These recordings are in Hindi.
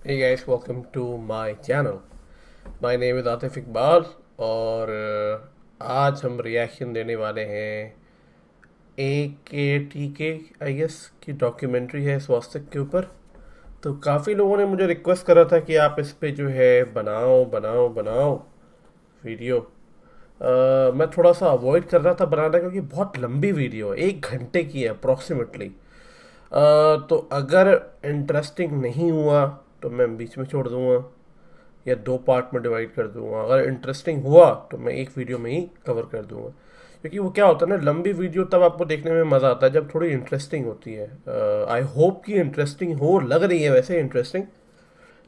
Hey guys, welcome to my channel. My name is Atif Iqbal और आज हम रिएक्शन देने वाले हैं AKTK आई गेस की डॉक्यूमेंट्री है स्वास्थ्य के ऊपर। तो काफ़ी लोगों ने मुझे रिक्वेस्ट करा था कि आप इस पे जो है बनाओ बनाओ बनाओ वीडियो। मैं थोड़ा सा अवॉइड कर रहा था बनाना क्योंकि बहुत लंबी वीडियो है, 1 घंटे की है अप्रॉक्सीमेटली। तो अगर इंटरेस्टिंग नहीं हुआ तो मैं बीच में छोड़ दूंगा या 2 पार्ट में डिवाइड कर दूंगा। अगर इंटरेस्टिंग हुआ तो मैं एक वीडियो में ही कवर कर दूंगा, क्योंकि वो क्या होता है ना, लंबी वीडियो तब आपको देखने में मज़ा आता है जब थोड़ी इंटरेस्टिंग होती है। आई होप कि इंटरेस्टिंग हो, लग रही है वैसे इंटरेस्टिंग।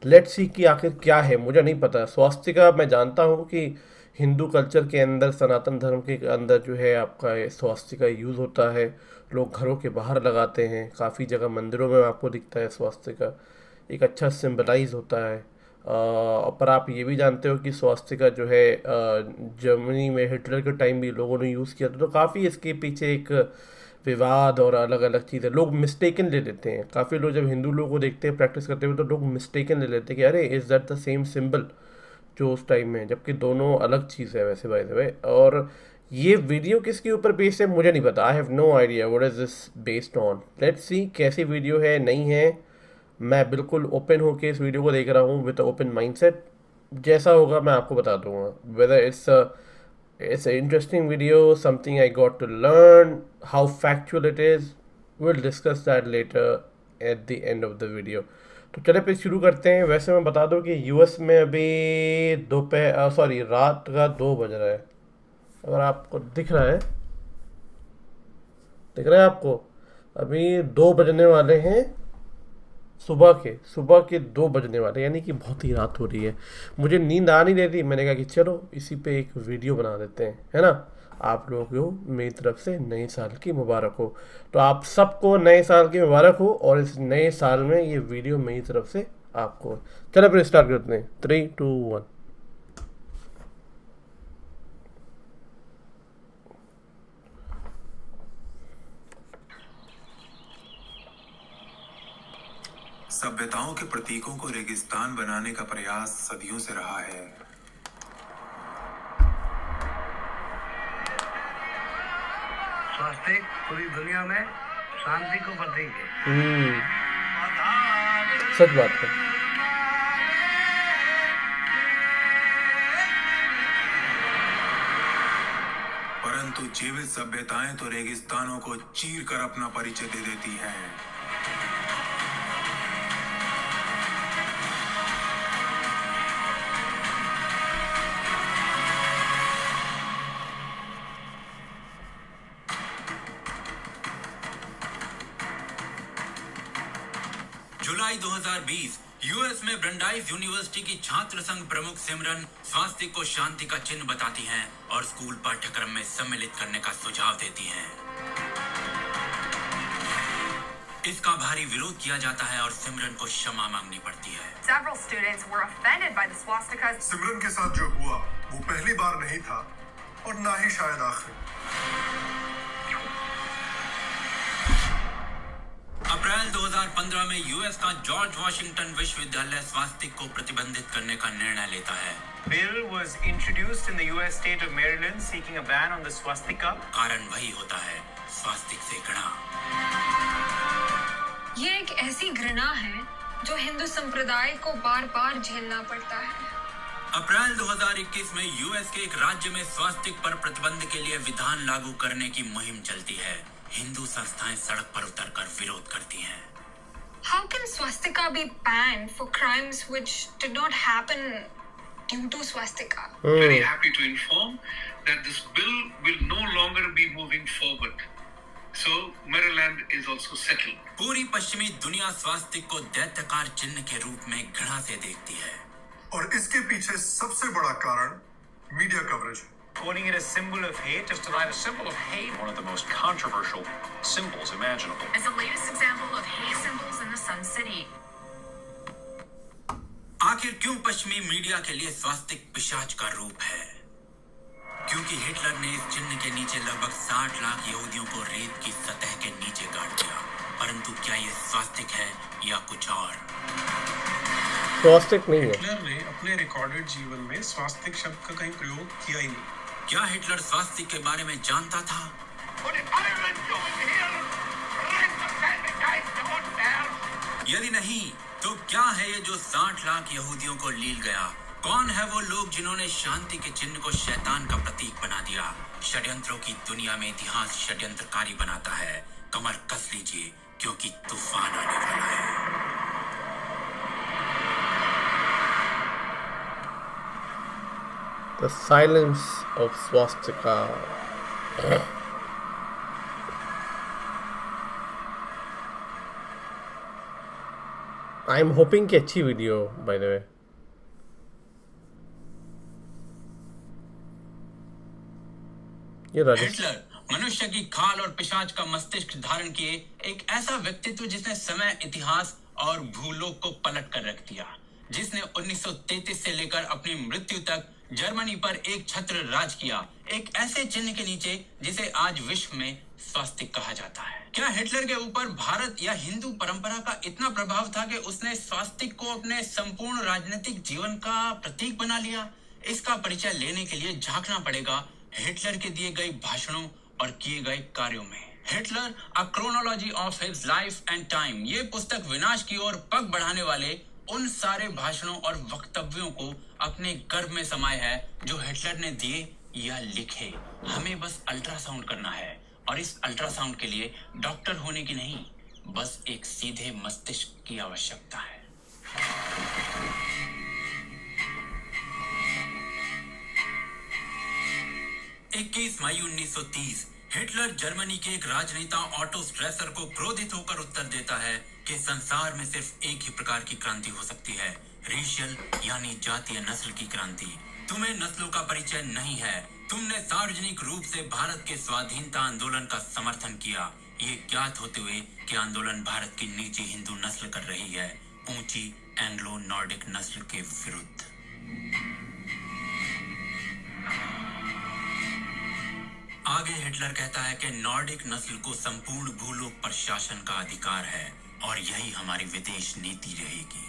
लेट्स सी कि आखिर क्या है, मुझे नहीं पता। स्वास्थ्य का मैं जानता हूँ कि हिंदू कल्चर के अंदर, सनातन धर्म के अंदर जो है आपका स्वास्थ्य का यूज़ होता है। लोग घरों के बाहर लगाते हैं, काफ़ी जगह मंदिरों में आपको दिखता है स्वास्थ्य का एक अच्छा सिंबलाइज होता है। पर आप ये भी जानते हो कि स्वास्थ्य का जो है जर्मनी में हिटलर के टाइम भी लोगों ने यूज़ किया था। तो काफ़ी इसके पीछे एक विवाद और अलग अलग चीज़ें लोग मिस्टेकन ले लेते हैं। काफ़ी लोग जब हिंदू लोगों को देखते हैं प्रैक्टिस करते हुए तो लोग मिस्टेकन ले लेते हैं कि अरे is that the same symbol जो उस टाइम में, जबकि दोनों अलग चीज़ है वैसे बाय द वे। और ये वीडियो किसके ऊपर बेस्ड है मुझे नहीं पता। I have no idea what is this based on. Let's see कैसी वीडियो है, नहीं है। मैं बिल्कुल ओपन होके इस वीडियो को देख रहा हूँ विद ओपन माइंडसेट। जैसा होगा मैं आपको बता दूंगा। Whether it's an interesting video, something I got to learn, how factual it is, we'll discuss that later at the end of the video. तो चले फिर शुरू करते हैं। वैसे मैं बता दूं कि यूएस में अभी दोपहर सॉरी रात का 2 बज रहा है। अगर आपको दिख रहा है आपको, अभी 2 बजने वाले हैं। सुबह के 2 बजने वाले, यानी कि बहुत ही रात हो रही है। मुझे नींद आ नहीं रही थी, मैंने कहा कि चलो इसी पे एक वीडियो बना देते हैं, है ना। आप लोगों को मेरी तरफ से नए साल की मुबारक हो। तो आप सबको नए साल की मुबारक हो, और इस नए साल में ये वीडियो मेरी तरफ से आपको। चलो फिर स्टार्ट करते हैं। 3, 2, 1। सभ्यताओं के प्रतीकों को रेगिस्तान बनाने का प्रयास सदियों से रहा है। स्वास्तिक पूरी दुनिया में शांति को प्रतीक है। सच बात है। परंतु जीवित सभ्यताएं तो रेगिस्तानों को चीर कर अपना परिचय दे देती हैं। जुलाई 2020 यूएस में ब्रंडाइस यूनिवर्सिटी की छात्र संघ प्रमुख सिमरन स्वास्थ्य को शांति का चिन्ह बताती हैं और स्कूल पाठ्यक्रम में सम्मिलित करने का सुझाव देती हैं। इसका भारी विरोध किया जाता है और सिमरन को क्षमा मांगनी पड़ती है। Several students were offended by the swastikas. सिमरन के साथ जो हुआ वो पहली बार नहीं था और ना ही शायद आखिरी। अप्रैल 2015 में यूएस का जॉर्ज वाशिंगटन विश्वविद्यालय स्वास्तिक को प्रतिबंधित करने का निर्णय लेता है। Bill was introduced in the U.S. state of Maryland seeking a ban on the swastika. कारण वही होता है, स्वास्तिक से घृणा। ये एक ऐसी घृणा है जो हिंदू संप्रदाय को बार बार झेलना पड़ता है। अप्रैल 2021 में यूएस के एक राज्य में स्वास्तिक पर प्रतिबंध के लिए विधान लागू करने की मुहिम चलती है। हिंदू संस्थाएं सड़क पर उतरकर विरोध करती हैं। How can swastika be banned for crimes which did not happen due to swastika? Very happy to inform that this bill will no longer be moving forward. So Maryland is also settled. पूरी पश्चिमी दुनिया स्वास्तिक को दैत्यकार चिन्ह के रूप में घृणा से देखती है। और इसके पीछे सबसे बड़ा कारण मीडिया कवरेज है। Calling it a symbol of hate. Just tonight, a symbol of hate, one of the most controversial symbols imaginable. Is the latest example of hate symbols in the Sun City. आखिर क्यों पश्चिमी मीडिया के लिए स्वास्तिक पिशाच का रूप है? क्योंकि हिटलर ने इस चिन्ह के नीचे लगभग 60 लाख यहूदियों को रेत की सतह के नीचे गाड़ दिया। परंतु क्या ये स्वास्तिक है या कुछ और? स्वास्तिक नहीं है। हिटलर ने अपने रिकॉर्डेड जीवन में स्वास्तिक शब्द का कहीं प्रयोग किया ही नहीं। क्या हिटलर स्वास्तिक के बारे में जानता था? यदि नहीं तो क्या है ये जो 60 लाख यहूदियों को लील गया? कौन है वो लोग जिन्होंने शांति के चिन्ह को शैतान का प्रतीक बना दिया? षड्यंत्रों की दुनिया में इतिहास षड्यंत्रकारी बनाता है। कमर कस लीजिए क्योंकि तूफान आने वाला है। The silence of swastika. I am hoping कि अच्छी वीडियो by the way. ये राजेश हिटलर मनुष्य की खाल और पिशाच का मस्तिष्क धारण किए एक ऐसा व्यक्तित्व जिसने समय, इतिहास और भूलोक को पलट कर रख दिया, जिसने 1933 से लेकर अपनी मृत्यु तक जर्मनी पर एक छत्र राज किया, एक ऐसे चिन्ह के नीचे जिसे आज विश्व में स्वास्तिक कहा जाता है। क्या हिटलर के ऊपर भारत या हिंदू परंपरा का इतना प्रभाव था कि उसने स्वास्तिक को अपने संपूर्ण राजनीतिक जीवन का प्रतीक बना लिया? इसका परिचय लेने के लिए झांकना पड़ेगा हिटलर के दिए गए भाषणों और किए गए कार्यों में। Hitler a chronology of his life and time, ये पुस्तक विनाश की ओर पग बढ़ाने वाले उन सारे भाषणों और वक्तव्यों को अपने गर्भ में समाये है जो हिटलर ने दिए या लिखे। हमें बस अल्ट्रासाउंड करना है, और इस अल्ट्रासाउंड के लिए डॉक्टर होने की नहीं, बस एक सीधे मस्तिष्क की आवश्यकता है। 21 मई 1930 हिटलर जर्मनी के एक राजनेता ऑटो स्ट्रेसर को क्रोधित होकर उत्तर देता है कि संसार में सिर्फ एक ही प्रकार की क्रांति हो सकती है, रेशियल यानी जातीय नस्ल की क्रांति। तुम्हें नस्लों का परिचय नहीं है। तुमने सार्वजनिक रूप से भारत के स्वाधीनता आंदोलन का समर्थन किया, ये ज्ञात होते हुए कि आंदोलन भारत की नीची हिंदू नस्ल कर रही है, ऊंची एंग्लो नॉर्डिक नस्ल के विरुद्ध। आगे हिटलर कहता है कि नॉर्डिक नस्ल को संपूर्ण भूलोक पर शासन का अधिकार है और यही हमारी विदेश नीति रहेगी।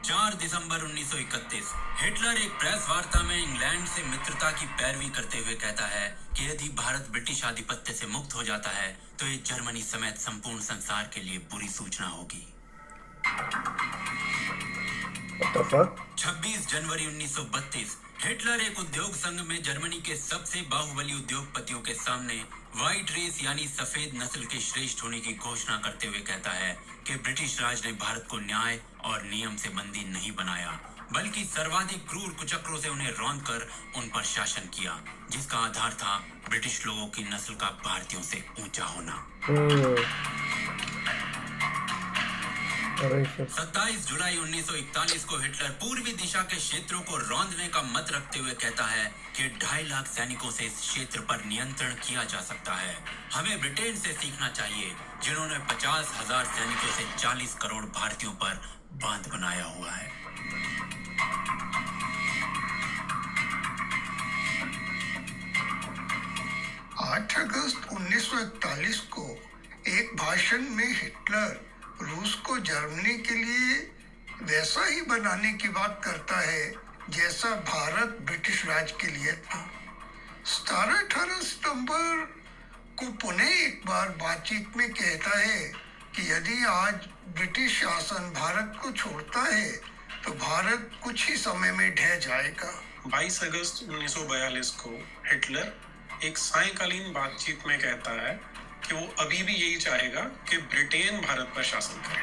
4 दिसंबर 1931 हिटलर एक प्रेस वार्ता में इंग्लैंड से मित्रता की पैरवी करते हुए कहता है कि यदि भारत ब्रिटिश आधिपत्य से मुक्त हो जाता है तो ये जर्मनी समेत संपूर्ण संसार के लिए बुरी सूचना होगी। 26 जनवरी 1932 हिटलर एक उद्योग संघ में जर्मनी के सबसे बाहुबली उद्योगपतियों के सामने व्हाइट रेस यानी सफेद नस्ल के श्रेष्ठ होने की घोषणा करते हुए कहता है कि ब्रिटिश राज ने भारत को न्याय और नियम से बंदी नहीं बनाया, बल्कि सर्वाधिक क्रूर कुचक्रों से उन्हें रौंदकर उन पर शासन किया, जिसका आधार था ब्रिटिश लोगों की नस्ल का भारतीयों से ऊंचा होना। 27 जुलाई 1941 को हिटलर पूर्वी दिशा के क्षेत्रों को रौंदने का मत रखते हुए कहता है कि 2.5 लाख सैनिकों से इस क्षेत्र पर नियंत्रण किया जा सकता है। हमें ब्रिटेन से सीखना चाहिए, जिन्होंने 50,000 सैनिकों से 40 करोड़ भारतीयों पर बांध बनाया हुआ है। अगस्त 1941 को एक भाषण में हिटलर रूस को जर्मनी के लिए वैसा ही बनाने की बात करता है जैसा भारत ब्रिटिश राज के लिए था। 17-18 सितंबर को पुनः एक बार बातचीत में कहता है कि यदि आज ब्रिटिश शासन भारत को छोड़ता है तो भारत कुछ ही समय में ढह जाएगा। 22 अगस्त 1942 को हिटलर एक सायंकालीन बातचीत में कहता है कि वो अभी भी यही चाहेगा कि ब्रिटेन भारत पर शासन करे।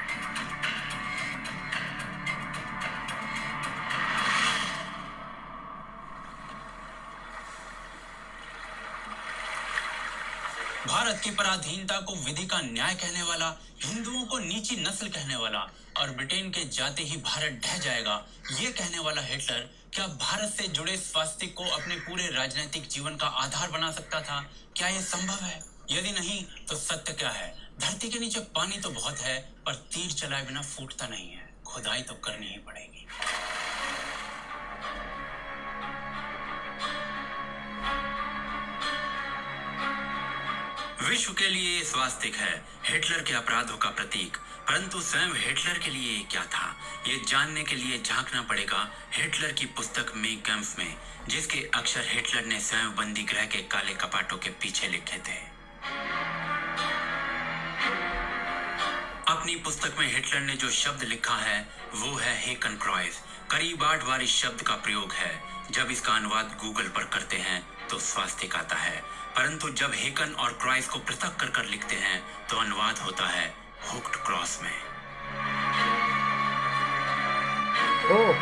भारत की पराधीनता को विधि का न्याय कहने वाला, हिंदुओं को नीची नस्ल कहने वाला और ब्रिटेन के जाते ही भारत ढह जाएगा, ये कहने वाला हिटलर क्या भारत से जुड़े स्वास्तिक को अपने पूरे राजनीतिक जीवन का आधार बना सकता था? क्या यह संभव है? यदि नहीं तो सत्य क्या है? धरती के नीचे पानी तो बहुत है, पर तीर चलाए बिना फूटता नहीं है। खुदाई तो करनी ही पड़ेगी। विश्व के लिए स्वास्तिक है हिटलर के अपराधों का प्रतीक। परंतु स्वयं हिटलर के लिए ये क्या था, ये जानने के लिए झांकना पड़ेगा हिटलर की पुस्तक मेन कैंप में, जिसके अक्षर हिटलर ने स्वयं बंदी गृह के काले कपाटों के पीछे लिखे थे। अपनी पुस्तक में हिटलर ने जो शब्द लिखा है वो है हेकन क्रॉइस। करीब 8 बार इस शब्द का प्रयोग है। जब इसका अनुवाद गूगल पर करते हैं तो स्वास्तिक आता है, परंतु जब हेकन और क्रॉइस को पृथक कर कर लिखते हैं तो अनुवाद होता है हुक्ड क्रॉस में। ओह,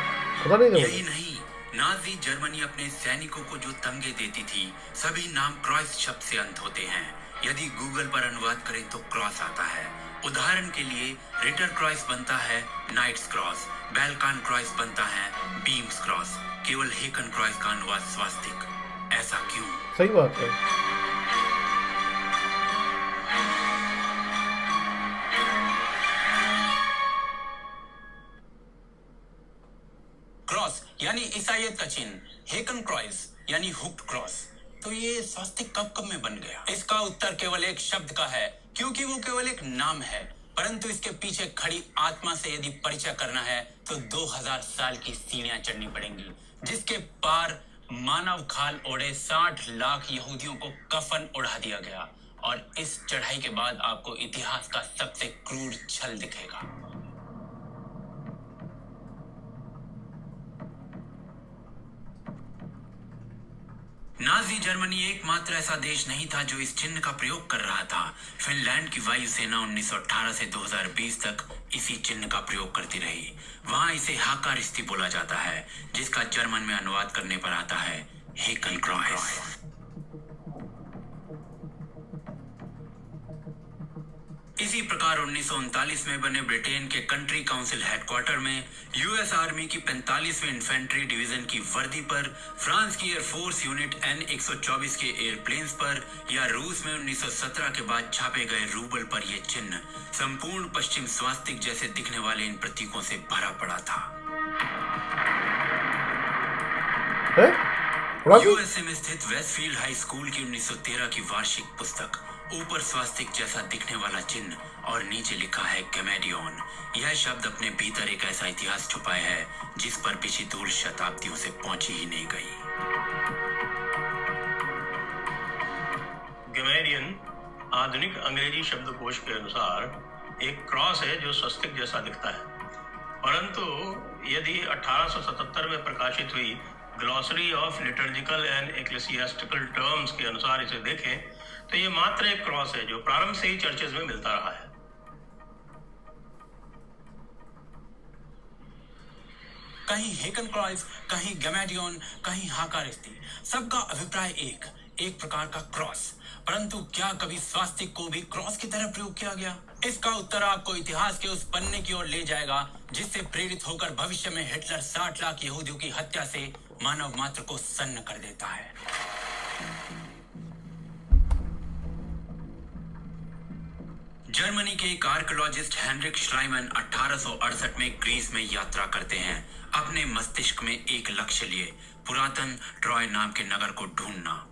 पता नहीं था यही मुझे। नहीं, नाजी जर्मनी अपने सैनिकों को जो तमगे देती थी, सभी नाम क्रॉस शब्द से अंत होते हैं। यदि गूगल पर अनुवाद करें तो क्रॉस आता है। उदाहरण के लिए रिटर क्रॉस बनता है नाइट्स क्रॉस, बैल्कान क्रॉस बनता है बीम्स क्रॉस। केवल हेकन क्रॉस का अनुवाद स्वास्तिक। ऐसा क्यों? सही बात है। क्रॉस यानी ईसाइयत का चिन्ह, हेकन क्रॉस यानी हुक्ड क्रॉस। तो ये स्वास्तिक कब में बन गया? इसका उत्तर केवल एक शब्द का है, क्योंकि वो केवल एक नाम है, परंतु इसके पीछे खड़ी आत्मा से यदि परिचय करना है तो 2000 साल की सीढ़ियां चढ़नी पड़ेंगी, जिसके पार मानव खाल ओढ़े 60 लाख यहूदियों को कफन उड़ा दिया गया। और इस चढ़ाई के बाद आपको इतिहास का सबसे क्रूर छल दिखेगा। नाजी जर्मनी एकमात्र ऐसा देश नहीं था जो इस चिन्ह का प्रयोग कर रहा था। फिनलैंड की वायुसेना 1918 से 2020 तक इसी चिन्ह का प्रयोग करती रही। वहां इसे हाकारिस्ती बोला जाता है, जिसका जर्मन में अनुवाद करने पर आता है हेकन क्रॉस। इसी प्रकार 1939 में बने ब्रिटेन के कंट्री काउंसिल हेडक्वार्टर में यूएस आर्मी की 45वीं इन्फेंट्री डिवीजन की वर्दी पर, फ्रांस की एयरफोर्स यूनिट N-124 के एयरप्लेन्स पर या रूस में 1917 के बाद छापे गए रूबल पर यह चिन्ह संपूर्ण पश्चिम स्वास्तिक जैसे दिखने वाले इन प्रतीकों से भरा पड़ा था। यूएसए में स्थित वेस्टफील्ड हाई स्कूल की 1913 की वार्षिक पुस्तक, ऊपर स्वास्तिक जैसा दिखने वाला चिन्ह और नीचे लिखा है गैमेडियन। यह शब्द अपने भीतर एक ऐसा इतिहास छुपाए है जिस पर पिछली धूल शताब्दियों से पहुंची ही नहीं गई। गैमेडियन आधुनिक अंग्रेजी शब्दकोश के अनुसार एक क्रॉस है जो स्वास्तिक जैसा दिखता है, परंतु यदि 1877 में प्रकाशित हुई glossary of liturgical and ecclesiastical terms के अनुसार इसे देखें तो ये मात्र एक क्रॉस है जो प्रारंभ से ही चर्चेज में मिलता रहा है। कहीं हेकन क्रॉस, कहीं गैमेडियन, कहीं हाकारिस्ती, सबका अभिप्राय एक प्रकार का क्रॉस। परंतु क्या कभी स्वास्तिक को भी क्रॉस की तरह प्रयोग किया गया? इसका उत्तर आपको इतिहास के उस पन्ने की ओर ले जाएगा जिससे प्रेरित होकर भविष्य में हिटलर 60 लाख यहूदियों की हत्या से मानव मात्र को सन्न कर देता है। जर्मनी के एक आर्कियोलॉजिस्ट हेनरिक श्लाइमन 1868 में ग्रीस में यात्रा करते हैं, अपने मस्तिष्क में एक लक्ष्य लिए, पुरातन ट्रॉय नाम के नगर को ढूंढना।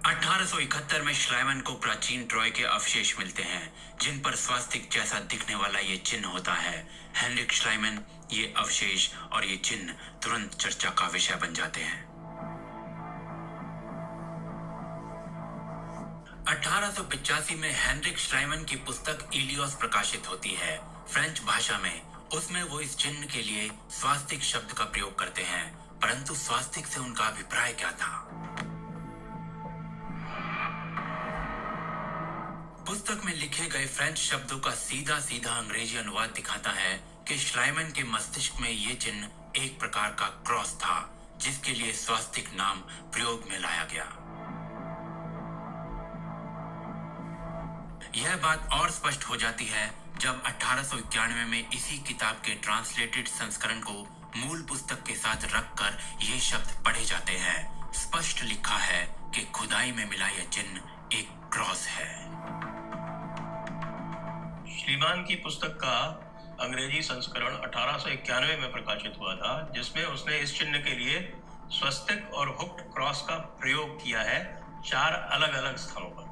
1871 में श्लाइमन को प्राचीन ट्रॉय के अवशेष मिलते हैं जिन पर स्वास्तिक जैसा दिखने वाला ये चिन्ह होता है। हेनरिक श्लाइमन ये अवशेष और ये चिन्ह तुरंत चर्चा का विषय बन जाते हैं। 1885 में हेनरिक श्लाइमन की पुस्तक इलियोस प्रकाशित होती है फ्रेंच भाषा में। उसमें वो इस चिन्ह के लिए स्वास्तिक शब्द का प्रयोग करते हैं, परंतु स्वास्तिक से उनका अभिप्राय क्या था? पुस्तक में लिखे गए फ्रेंच शब्दों का सीधा सीधा अंग्रेजी अनुवाद दिखाता है कि श्लाइमन के मस्तिष्क में ये चिन्ह एक प्रकार का क्रॉस था जिसके लिए स्वास्तिक नाम प्रयोग में लाया गया। यह बात और स्पष्ट हो जाती है जब 1891 में इसी किताब के ट्रांसलेटेड संस्करण को मूल पुस्तक के साथ रखकर ये शब्द पढ़े जाते हैं। स्पष्ट लिखा है कि खुदाई में मिला यह चिन्ह एक क्रॉस है। श्लीमान की पुस्तक का अंग्रेजी संस्करण 1891 में प्रकाशित हुआ था, जिसमें उसने इस चिन्ह के लिए स्वस्तिक और हुक्ड क्रॉस का प्रयोग किया है 4 अलग अलग स्थानों पर।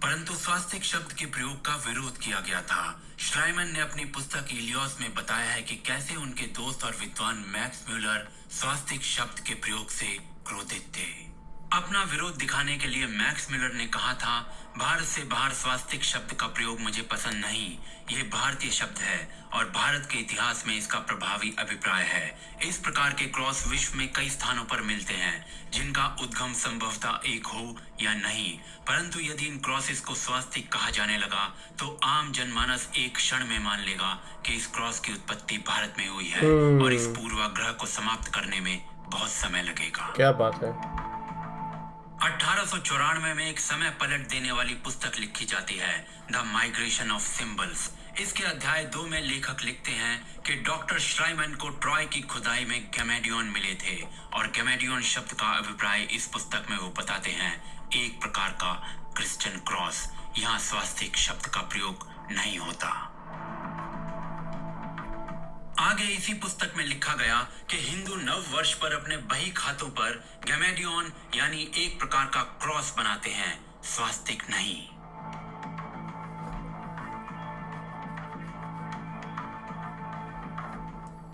परंतु स्वास्तिक शब्द के प्रयोग का विरोध किया गया था। श्लाइमन ने अपनी पुस्तक इलियोस में बताया है कि कैसे उनके दोस्त और विद्वान मैक्स म्यूलर स्वास्तिक शब्द के प्रयोग से क्रोधित थे। अपना विरोध दिखाने के लिए मैक्स म्यूलर ने कहा था, भारत से बाहर स्वास्तिक शब्द का प्रयोग मुझे पसंद नहीं। ये भारतीय शब्द है और भारत के इतिहास में इसका प्रभावी अभिप्राय है। इस प्रकार के क्रॉस विश्व में कई स्थानों पर मिलते हैं जिनका उद्गम संभवतः एक हो या नहीं, परंतु यदि इन क्रॉसेस को स्वास्तिक कहा जाने लगा तो आम जनमानस एक क्षण में मान लेगा कि इस क्रॉस की उत्पत्ति भारत में हुई है और इस पूर्वाग्रह को समाप्त करने में बहुत समय लगेगा। क्या बात है। 1894 में एक समय पलट देने वाली पुस्तक लिखी जाती है, द माइग्रेशन ऑफ सिंबल्स। इसके अध्याय 2 में लेखक लिखते हैं कि डॉक्टर श्लाइमन को ट्रॉय की खुदाई में गैमेडियन मिले थे और गैमेडियन शब्द का अभिप्राय इस पुस्तक में वो बताते हैं एक प्रकार का क्रिश्चियन क्रॉस। यहाँ स्वास्तिक शब्द का प्रयोग नहीं होता। आगे इसी पुस्तक में लिखा गया कि हिंदू नव वर्ष पर अपने बही खातों पर गैमेडियन यानी एक प्रकार का क्रॉस बनाते हैं, स्वास्तिक नहीं।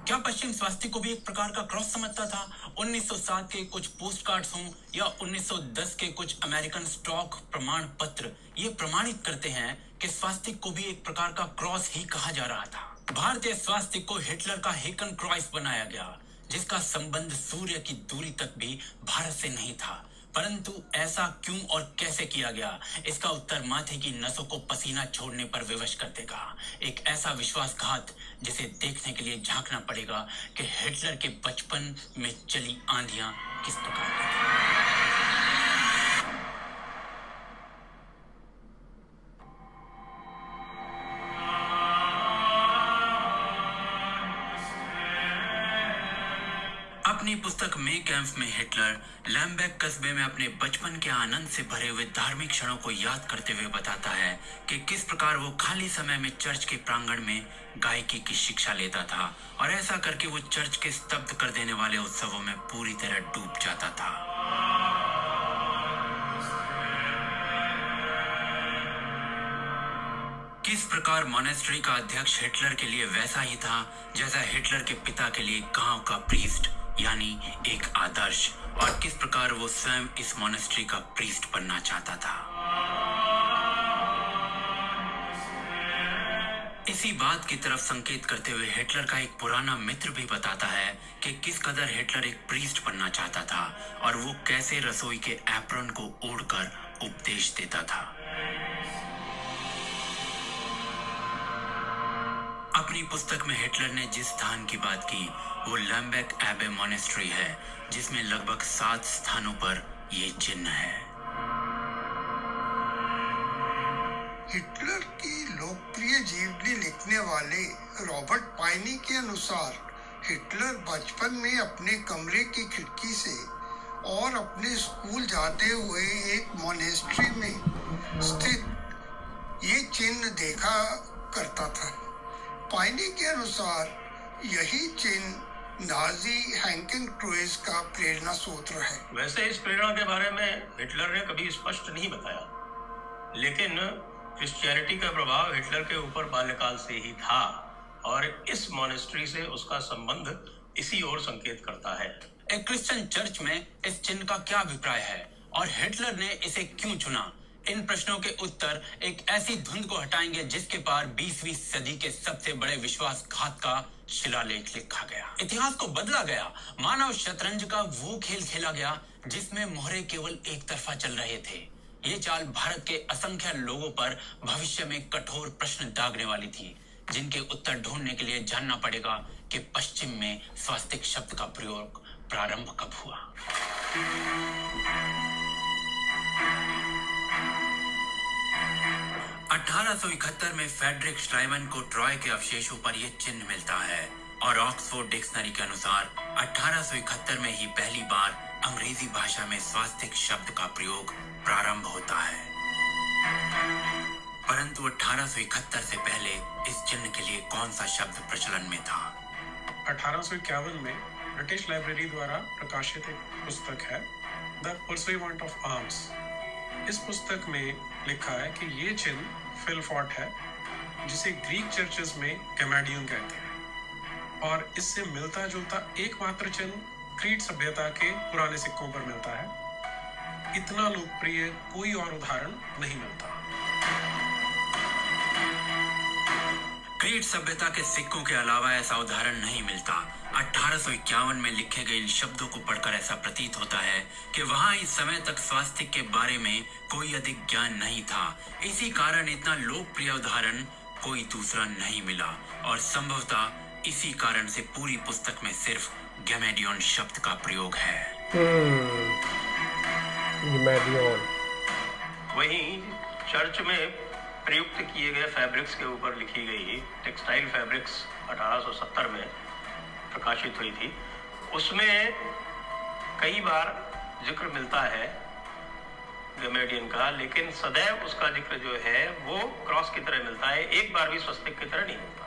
क्या पश्चिम स्वास्तिक को भी एक प्रकार का क्रॉस समझता था? 1907 के कुछ पोस्ट कार्ड्स हों या 1910 के कुछ अमेरिकन स्टॉक प्रमाण पत्र ये प्रमाणित करते हैं कि स्वास्तिक को भी एक प्रकार का क्रॉस ही कहा जा रहा था। भारतीय स्वास्तिक को हिटलर का हेकन क्रॉस बनाया गया, जिसका संबंध सूर्य की दूरी तक भी भारत से नहीं था। परंतु ऐसा क्यों और कैसे किया गया, इसका उत्तर माथे की नसों को पसीना छोड़ने पर विवश कर देगा। एक ऐसा विश्वासघात जिसे देखने के लिए झांकना पड़ेगा कि हिटलर के बचपन में चली आंधियां किस प्रकार की। अपनी पुस्तक मे कैंप में हिटलर लैम्बेक कस्बे में अपने बचपन के आनंद से भरे हुए धार्मिक क्षणों को याद करते हुए बताता है कि किस प्रकार वो खाली समय में चर्च के प्रांगण में गायकी की शिक्षा लेता था और ऐसा करके वो चर्च के स्तब्ध कर देने वाले उत्सवों में पूरी तरह डूब जाता था। किस प्रकार मॉनेस्ट्री का अध्यक्ष हिटलर के लिए वैसा ही था जैसा हिटलर के पिता के लिए गांव का प्रीस्ट यानी एक आदर्श, और किस प्रकार वो स्वयं इस मॉनेस्ट्री का प्रीस्ट बनना चाहता था। इसी बात की तरफ संकेत करते हुए हिटलर का एक पुराना मित्र भी बताता है कि किस कदर हिटलर एक प्रीस्ट बनना चाहता था और वो कैसे रसोई के एप्रन को ओढ़कर उपदेश देता था। अपनी पुस्तक में हिटलर ने जिस स्थान की बात की वो लैम्बेक एबे मॉनेस्ट्री है, जिसमें लगभग 7 स्थानों पर ये चिन्ह है। हिटलर की लोकप्रिय जीवनी लिखने वाले रॉबर्ट पाइनी के अनुसार हिटलर बचपन में अपने कमरे की खिड़की से और अपने स्कूल जाते हुए एक मॉनेस्ट्री में स्थित ये चिन्ह देखा करता था। पाइनी के अनुसार यही चिन्ह नाजी हैंकिन क्रूएज का प्रेरणा स्रोत है। वैसे इस प्रेरणा के बारे में हिटलर ने कभी स्पष्ट नहीं बताया, लेकिन क्रिश्चियनिटी का प्रभाव हिटलर के ऊपर बाल्यकाल से ही था और इस मॉनेस्ट्री से उसका संबंध इसी ओर संकेत करता है। एक क्रिश्चियन चर्च में इस चिन्ह का क्या अभिप्राय है और हिटलर ने इसे क्यों चुना? इन प्रश्नों के उत्तर एक ऐसी धुंध को हटाएंगे जिसके पार 20वीं सदी के सबसे बड़े विश्वासघात का शिलालेख लिखा गया। इतिहास को बदला गया। मानव शतरंज का वो खेल खेला गया जिसमें मोहरे केवल एक तरफा चल रहे थे। ये चाल भारत के असंख्य लोगों पर भविष्य में कठोर प्रश्न दागने वाली थी, जिनके उत्तर ढूंढने के लिए जानना पड़ेगा कि पश्चिम में स्वास्तिक शब्द का प्रयोग प्रारंभ कब हुआ। 1871 में फ्रेडरिक श्लाइमन को ट्रॉय के अवशेषों पर यह चिन्ह मिलता है और ऑक्सफोर्ड डिक्शनरी के अनुसार 1871 में ही पहली बार अंग्रेजी भाषा में स्वास्तिक शब्द का प्रयोग प्रारंभ होता है। परंतु 1871 से पहले इस चिन्ह के लिए कौन सा शब्द प्रचलन में था? 1851 में ब्रिटिश लाइब्रेरी द्वारा प्रकाशित एक पुस्तक है द परस्यूएंट ऑफ आर्म्स, इस पुस्तक में लिखा है कि ये चिन्ह फिलफॉट है, जिसे ग्रीक चर्चेस में गैमेडियन कहते हैं, और इससे मिलता जुलता एकमात्र चिन्ह क्रीट सभ्यता के पुराने सिक्कों पर मिलता है। इतना लोकप्रिय कोई और उदाहरण नहीं मिलता। क्रीट सभ्यता के सिक्कों के अलावा ऐसा उदाहरण नहीं मिलता। 1851 में लिखे गए इन शब्दों को पढ़कर ऐसा प्रतीत होता है कि वहां इस समय तक स्वास्तिक के बारे में कोई अधिक ज्ञान नहीं था। इसी कारण इतना लोकप्रिय उदाहरण कोई दूसरा नहीं मिला, और संभवतः इसी कारण से पूरी पुस्तक में सिर्फ गैमेडियन शब्द का प्रयोग है। गैमेडियन। वहीं चर्च में प्रयुक्त किए गए फैब्रिक्स के ऊपर लिखी गई टेक्सटाइल फैब्रिक्स 1870 में प्रकाशित हुई थी। उसमें कई बार जिक्र मिलता है गैमेडियन का, लेकिन सदैव उसका जिक्र जो है वो क्रॉस की तरह मिलता है, एक बार भी स्वस्तिक की तरह नहीं मिलता।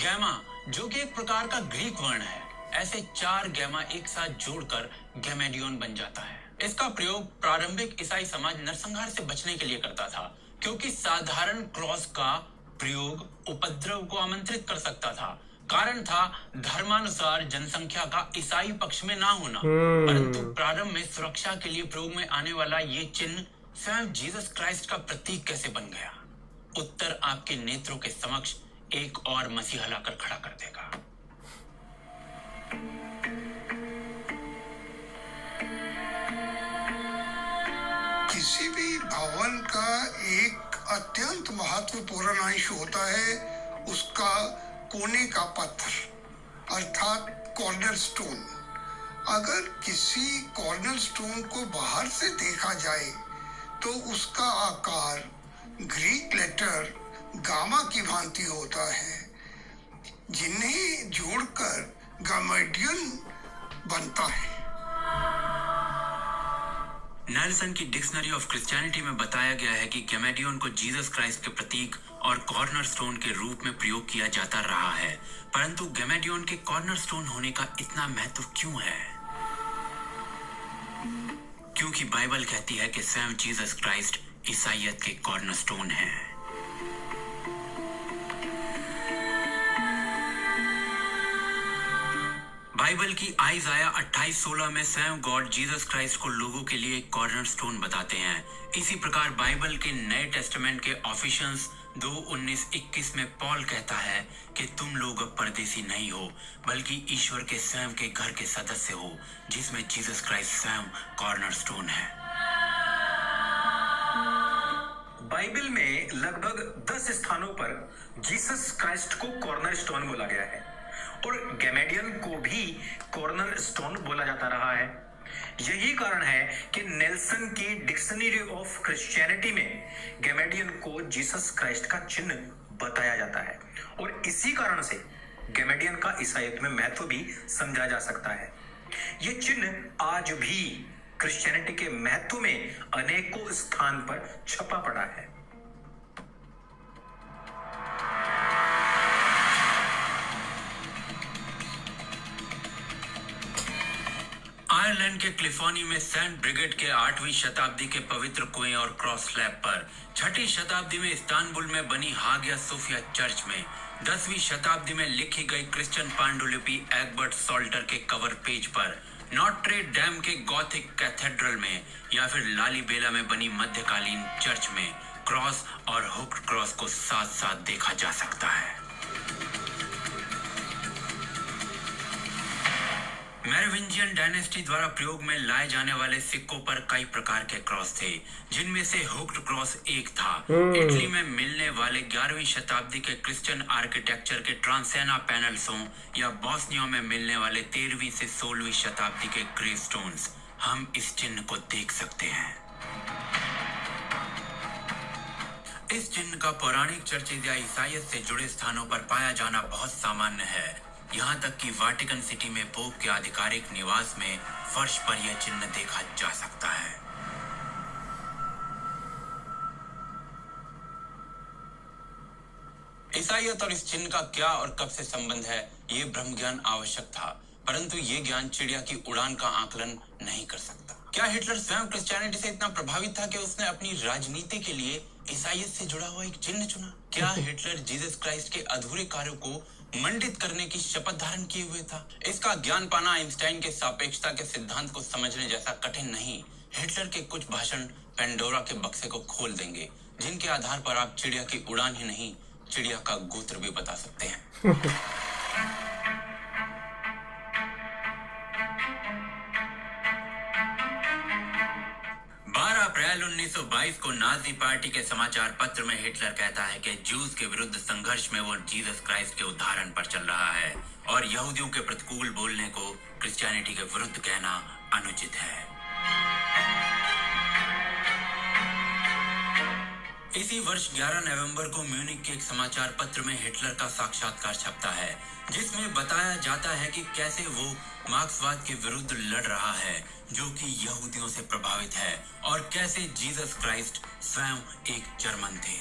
गैमा, जो कि एक प्रकार का ग्रीक वर्ण है, ऐसे 4 गैमा एक साथ जोड़कर गैमेडियन बन जाता है। इसका प्रयोग प्रारंभिक ईसाई समाज नरसंहार से बचने के लिए करता था, क्योंकि साधारण क्रॉस का प्रयोग उपद्रव को आमंत्रित कर सकता था। कारण था धर्मानुसार जनसंख्या का ईसाई पक्ष में ना होना। परंतु प्रारंभ में सुरक्षा के लिए प्रयोग में आने वाला ये चिन्ह स्वयं जीसस क्राइस्ट का प्रतीक कैसे बन गया? उत्तर आपके नेत्रों के समक्ष एक और मसीहा लाकर खड़ा कर देगा। किसी भी भवन का एक अत्यंत महत्वपूर्ण अंश होता है उसका कोने का पत्थर, अर्थात कॉर्नर स्टोन। अगर किसी कॉर्नर स्टोन को बाहर से देखा जाए तो उसका आकार ग्रीक लेटर गामा की भांति होता है, जिन्हें जोड़कर गैमेडियन बनता है। नेल्सन की डिक्शनरी ऑफ क्रिश्चियनिटी में बताया गया है कि गैमेडियन को जीसस क्राइस्ट के प्रतीक और कॉर्नर स्टोन के रूप में प्रयोग किया जाता रहा है। परंतु गैमेडियन के कॉर्नर स्टोन होने का इतना महत्व क्यों है? क्योंकि बाइबल कहती है कि स्वयं जीसस क्राइस्ट ईसाइयत के कॉर्नर स्टोन है। बाइबल की आइज़ाया 28:16 में स्वयं गॉड जीसस क्राइस्ट को लोगों के लिए एक कॉर्नर स्टोन बताते हैं। इसी प्रकार बाइबल के नए टेस्टामेंट के ऑफिशियंस 2:19-21 में पॉल कहता है कि तुम लोग अब परदेसी नहीं हो, बल्कि ईश्वर के स्वयं के घर के सदस्य हो, जिसमें जीसस क्राइस्ट स्वयं कॉर्नर स्टोन है। बाइबल में लगभग 10 स्थानों पर जीसस क्राइस्ट को कॉर्नर स्टोन बोला गया है, और गैमेडियन को भी कॉर्नर स्टोन बोला जाता रहा है। यही कारण है कि नेल्सन की डिक्शनरी ऑफ क्रिश्चियनिटी में गैमेडियन को जीसस क्राइस्ट का चिन्ह बताया जाता है, और इसी कारण से गैमेडियन का ईसाईयत में महत्व भी समझा जा सकता है। ये चिन्ह आज भी क्रिश्चियनिटी के महत्व में अनेकों स्थान पर छपा पड़ा है। आयरलैंड के क्लिफोनी में सेंट ब्रिगेड के 8वीं शताब्दी के पवित्र कुएं और क्रॉस स्लैब पर, 6ठी शताब्दी में इस्तांबुल में बनी हागिया सोफिया चर्च में, 10वीं शताब्दी में लिखी गई क्रिश्चियन पांडुलिपि एग्बर्ट सॉल्टर के कवर पेज पर, नॉट्रे डैम के गॉथिक कैथेड्रल में, या फिर लालीबेला में बनी मध्यकालीन चर्च में क्रॉस और हुक्ड क्रॉस को साथ साथ देखा जा सकता है। मेरोविंजियन डायनेस्टी द्वारा प्रयोग में लाए जाने वाले सिक्कों पर कई प्रकार के क्रॉस थे, जिनमें से हुक्ड क्रॉस एक था। इटली में मिलने वाले 11वीं शताब्दी के क्रिश्चियन आर्किटेक्चर के ट्रांसेना पैनल्सों या बॉस्निया में मिलने वाले 13वीं से 16वीं शताब्दी के ग्रे स्टोन्स, हम इस चिन्ह को देख सकते हैं। इस चिन्ह का पौराणिक चर्चेज या ईसाईयत से जुड़े स्थानों पर पाया जाना बहुत सामान्य है। यहाँ तक कि वाटिकन सिटी में पोप के आधिकारिक निवास में फर्श पर यह चिन्ह देखा जा सकता है। ईसाईयत और इस चिन्ह का क्या और कब से संबंध है, ये ब्रह्म ज्ञान आवश्यक था, परंतु ये ज्ञान चिड़िया की उड़ान का आकलन नहीं कर सकता। क्या हिटलर स्वयं क्रिश्चियनिटी से इतना प्रभावित था कि उसने अपनी राजनीति के लिए ईसाइयत से जुड़ा हुआ एक चिन्ह चुना? क्या हिटलर जीसस क्राइस्ट के अधूरे कार्यों को मंडित करने की शपथ धारण किए हुए था? इसका ज्ञान पाना आइंस्टाइन के सापेक्षता के सिद्धांत को समझने जैसा कठिन नहीं। हिटलर के कुछ भाषण पेंडोरा के बक्से को खोल देंगे, जिनके आधार पर आप चिड़िया की उड़ान ही नहीं, चिड़िया का गोत्र भी बता सकते हैं। 12 अप्रैल 1922 को नाजी पार्टी के समाचार पत्र में हिटलर कहता है कि जूस के विरुद्ध संघर्ष में वो जीसस क्राइस्ट के उदाहरण पर चल रहा है और यहूदियों के प्रतिकूल बोलने को क्रिश्चियनिटी के विरुद्ध कहना अनुचित है। इसी वर्ष 11 नवंबर को म्यूनिख के एक समाचार पत्र में हिटलर का साक्षात्कार छपता है, जिसमें बताया जाता है कि कैसे वो मार्क्सवाद के विरुद्ध लड़ रहा है, जो कि यहूदियों से प्रभावित है, और कैसे जीसस क्राइस्ट स्वयं एक जर्मन थे।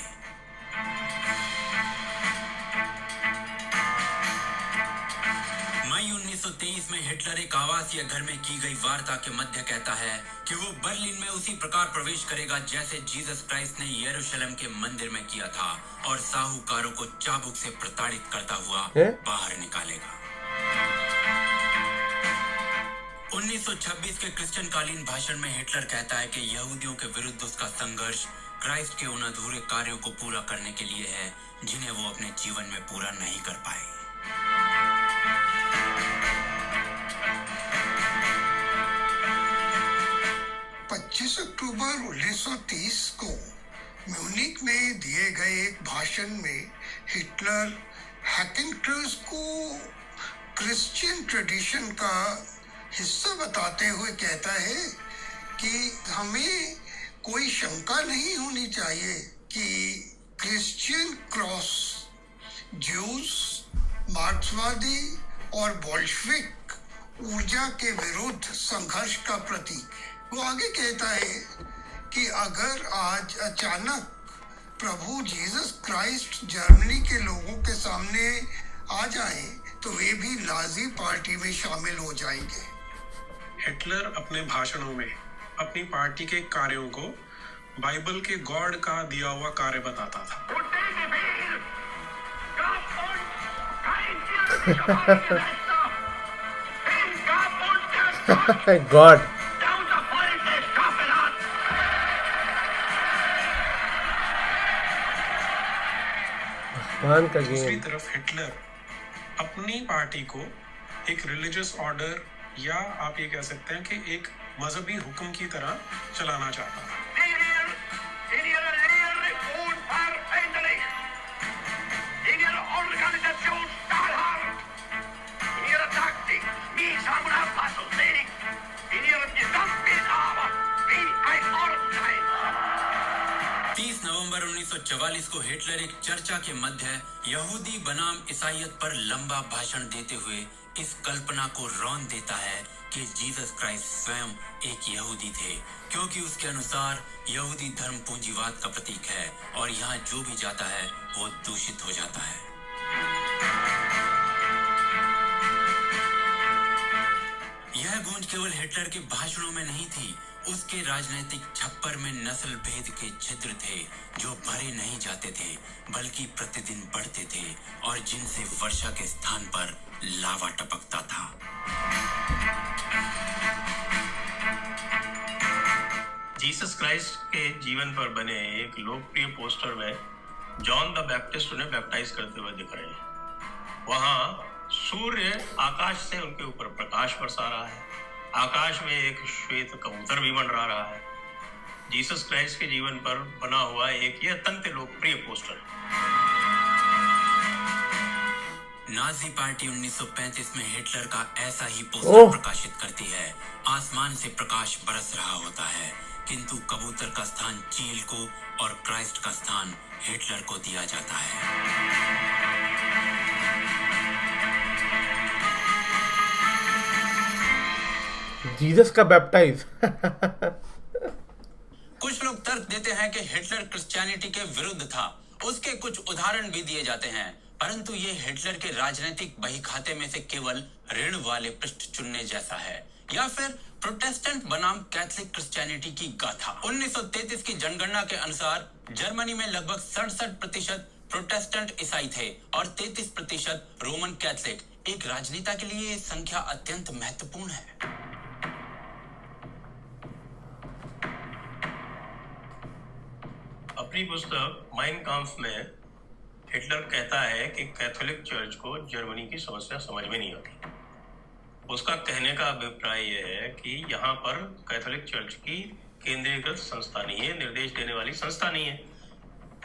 मई 1923 में हिटलर एक आवासीय घर में की गई वार्ता के मध्य कहता है कि वो बर्लिन में उसी प्रकार प्रवेश करेगा जैसे जीसस क्राइस्ट ने यरूशलेम के मंदिर में किया था और साहूकारों को चाबुक से प्रताड़ित करता हुआ बाहर निकालेगा। 1926 के क्रिश्चियन कालीन भाषण में हिटलर कहता है कि यहूदियों के विरुद्ध उसका संघर्ष क्राइस्ट के उन अधूरे कार्यों को पूरा करने के लिए है जिन्हें वो अपने जीवन में पूरा नहीं कर पाए। अक्टूबर 1930 को म्यूनिख में दिए गए एक भाषण में हिटलर हैकेनक्रूज़ को क्रिश्चियन ट्रेडिशन का हिस्सा बताते हुए कहता है कि हमें कोई शंका नहीं होनी चाहिए कि क्रिश्चियन क्रॉस ज्यूस, मार्क्सवादी और बोल्शेविक ऊर्जा के विरुद्ध संघर्ष का प्रतीक है। वो आगे कहता है कि अगर आज अचानक प्रभु जीसस क्राइस्ट जर्मनी के लोगों के सामने आ जाएं, तो वे भी नाजी पार्टी में शामिल हो जाएंगे। हिटलर अपने भाषणों में अपनी पार्टी के कार्यों को बाइबल के गॉड का दिया हुआ कार्य बताता था। गॉड का दूसरी तरफ हिटलर अपनी पार्टी को एक रिलीजियस ऑर्डर या आप ये कह सकते हैं कि एक मजहबी हुक्म की तरह चलाना चाहता था। नवंबर 1944 को हिटलर एक चर्चा के मध्य यहूदी बनाम ईसाइयत पर लंबा भाषण देते हुए इस कल्पना को रौंद देता है कि जीसस क्राइस्ट स्वयं एक यहूदी थे, क्योंकि उसके अनुसार यहूदी धर्म पूंजीवाद का प्रतीक है और यहाँ जो भी जाता है वो दूषित हो जाता है। यह गूंज केवल हिटलर के भाषणों में नहीं थी, उसके राजनीतिक छप्पर में नस्ल भेद के छिद्र थे जो भरे नहीं जाते थे बल्कि प्रतिदिन बढ़ते थे और जिनसे वर्षा के स्थान पर लावा टपकता था। जीसस क्राइस्ट के जीवन पर बने एक लोकप्रिय पोस्टर में जॉन द बैप्टिस्ट उन्हें बैप्टाइज करते हुए दिख रहे हैं। वहां सूर्य आकाश से उनके ऊपर प्रकाश बरसा रहा है, आकाश में एक श्वेत कबूतर भी मंडरा रहा है। जीसस क्राइस्ट के जीवन पर बना हुआ एक यह अत्यंत लोकप्रिय पोस्टर। नाजी पार्टी 1935 में हिटलर का ऐसा ही पोस्टर प्रकाशित करती है। आसमान से प्रकाश बरस रहा होता है, किंतु कबूतर का स्थान चील को और क्राइस्ट का स्थान हिटलर को दिया जाता है। जीसस का बैप्टाइज। कुछ लोग तर्क देते हैं कि हिटलर क्रिश्चियनिटी के विरुद्ध था। उसके कुछ उदाहरण भी दिए जाते हैं, परंतु ये हिटलर के राजनीतिक बही खाते में से केवल ऋण वाले पृष्ठ चुनने जैसा है, या फिर प्रोटेस्टेंट बनाम कैथोलिक क्रिश्चियनिटी की गाथा। 1933 की जनगणना के अनुसार जर्मनी में लगभग 67% प्रोटेस्टेंट ईसाई थे और 33% रोमन कैथोलिक। एक राजनेता के लिए ये संख्या अत्यंत महत्वपूर्ण है। अपनी पुस्तक माइन काम्फ में हिटलर कहता है कि कैथोलिक चर्च को जर्मनी की समस्या समझ में नहीं आती। उसका कहने का अभिप्राय यह है कि यहाँ पर कैथोलिक चर्च की केंद्रीकृत संस्था नहीं है, निर्देश देने वाली संस्था नहीं है।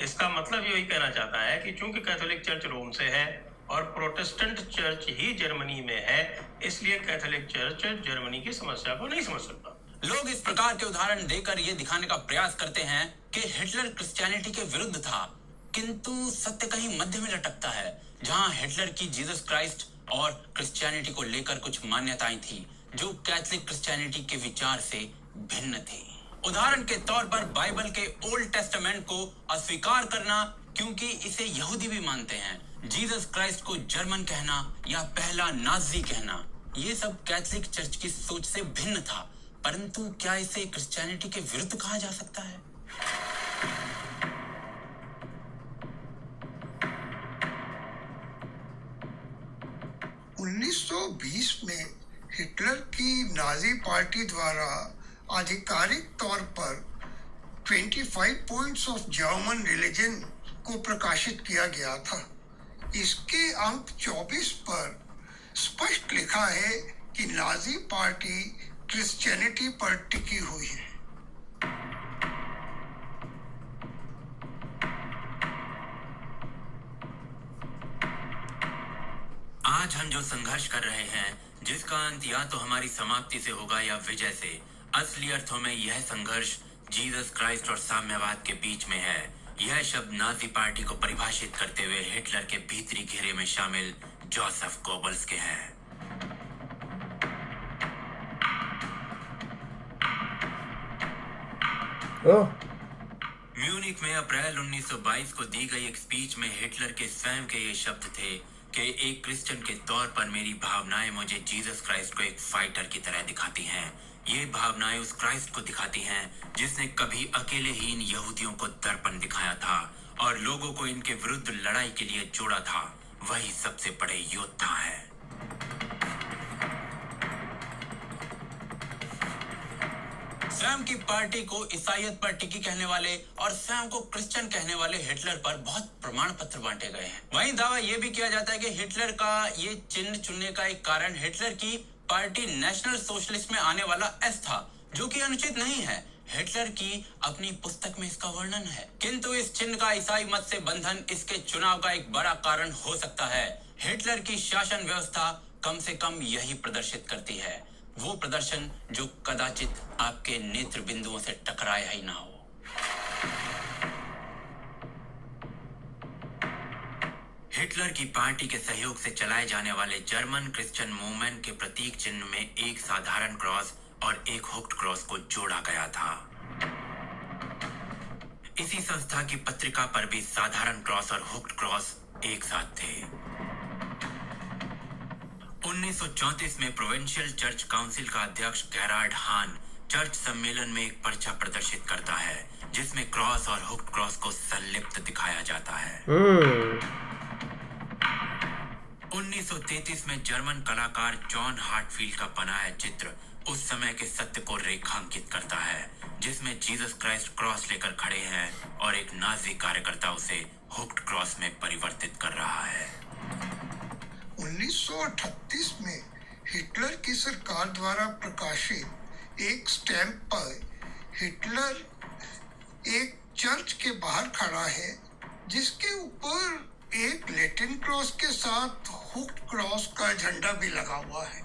इसका मतलब यही कहना चाहता है कि चूंकि कैथोलिक चर्च रोम से है और प्रोटेस्टेंट चर्च ही जर्मनी में है, इसलिए कैथोलिक चर्च जर्मनी की समस्या को नहीं समझ सकता। लोग इस प्रकार के उदाहरण देकर यह दिखाने का प्रयास करते हैं कि हिटलर क्रिश्चियनिटी के विरुद्ध था, किंतु सत्य कहीं मध्य में लटकता है, जहां हिटलर की जीसस क्राइस्ट और क्रिश्चियनिटी को लेकर कुछ मान्यताएं थी जो कैथोलिक क्रिश्चियनिटी के विचार से भिन्न थी। उदाहरण के तौर पर बाइबल के ओल्ड टेस्टामेंट को अस्वीकार करना, क्योंकि इसे यहूदी भी मानते हैं। जीसस क्राइस्ट को जर्मन कहना या पहला नाजी कहना, ये सब कैथोलिक चर्च की सोच से भिन्न था, परंतु क्या इसे क्रिश्चियनिटी के विरुद्ध कहा जा सकता है? (1920) में हिटलर की नाजी पार्टी द्वारा आधिकारिक तौर पर 25 पॉइंट्स ऑफ जर्मन रिलीजन को प्रकाशित किया गया था। इसके अंक 24 पर स्पष्ट लिखा है कि नाजी पार्टी क्रिश्चियनिटी पर टिकी हुई है। आज हम जो संघर्ष कर रहे हैं, जिसका अंत या तो हमारी समाप्ति से होगा या विजय से, असली अर्थों में यह संघर्ष जीसस क्राइस्ट और साम्यवाद के बीच में है। यह शब्द नाजी पार्टी को परिभाषित करते हुए हिटलर के भीतरी घेरे में शामिल जोसेफ गोबल्स के हैं। म्यूनिक में अप्रैल 1922 को दी गई एक स्पीच में हिटलर के स्वयं के ये शब्द थे कि एक क्रिश्चियन के तौर पर मेरी भावनाएं मुझे जीसस क्राइस्ट को एक फाइटर की तरह दिखाती हैं। ये भावनाएं उस क्राइस्ट को दिखाती हैं जिसने कभी अकेले ही इन यहूदियों को दर्पण दिखाया था और लोगों को इनके विरुद्ध लड़ाई के लिए जोड़ा था। वही सबसे बड़े योद्धा है। स्वयं की पार्टी को ईसाईयत पर टिकी कहने वाले और स्वयं को क्रिश्चियन कहने वाले हिटलर पर बहुत प्रमाण पत्र बांटे गए हैं। वहीं दावा यह भी किया जाता है कि हिटलर का ये चिन्ह चुनने का एक कारण हिटलर की पार्टी नेशनल सोशलिस्ट में आने वाला एस था, जो कि अनुचित नहीं है। हिटलर की अपनी पुस्तक में इसका वर्णन है, किंतु इस चिन्ह का ईसाई मत से बंधन इसके चुनाव का एक बड़ा कारण हो सकता है। हिटलर की शासन व्यवस्था कम से कम यही प्रदर्शित करती है, वो प्रदर्शन जो कदाचित आपके नेत्र बिंदुओं से टकराया ही ना हो। हिटलर की पार्टी के सहयोग से चलाए जाने वाले जर्मन क्रिश्चियन मूवमेंट के प्रतीक चिन्ह में एक साधारण क्रॉस और एक हुक्ड क्रॉस को जोड़ा गया था। इसी संस्था की पत्रिका पर भी साधारण क्रॉस और हुक्ड क्रॉस एक साथ थे। 1934 में प्रोविंशियल चर्च काउंसिल का अध्यक्ष गेरार्ड हान चर्च सम्मेलन में एक पर्चा प्रदर्शित करता है जिसमें क्रॉस और हुक्ड क्रॉस को संलिप्त दिखाया जाता है। 1933 में जर्मन कलाकार जॉन हार्टफील्ड का बनाया चित्र उस समय के सत्य को रेखांकित करता है, जिसमें जीसस क्राइस्ट क्रॉस लेकर खड़े हैं और एक नाजी कार्यकर्ता उसे हुक्ड क्रॉस में परिवर्तित कर रहा है। 1938 में हिटलर की सरकार द्वारा प्रकाशित एक स्टैम्प पर हिटलर एक चर्च के बाहर खड़ा है जिसके ऊपर एक लैटिन क्रॉस के साथ हुक्ड क्रॉस का झंडा भी लगा हुआ है।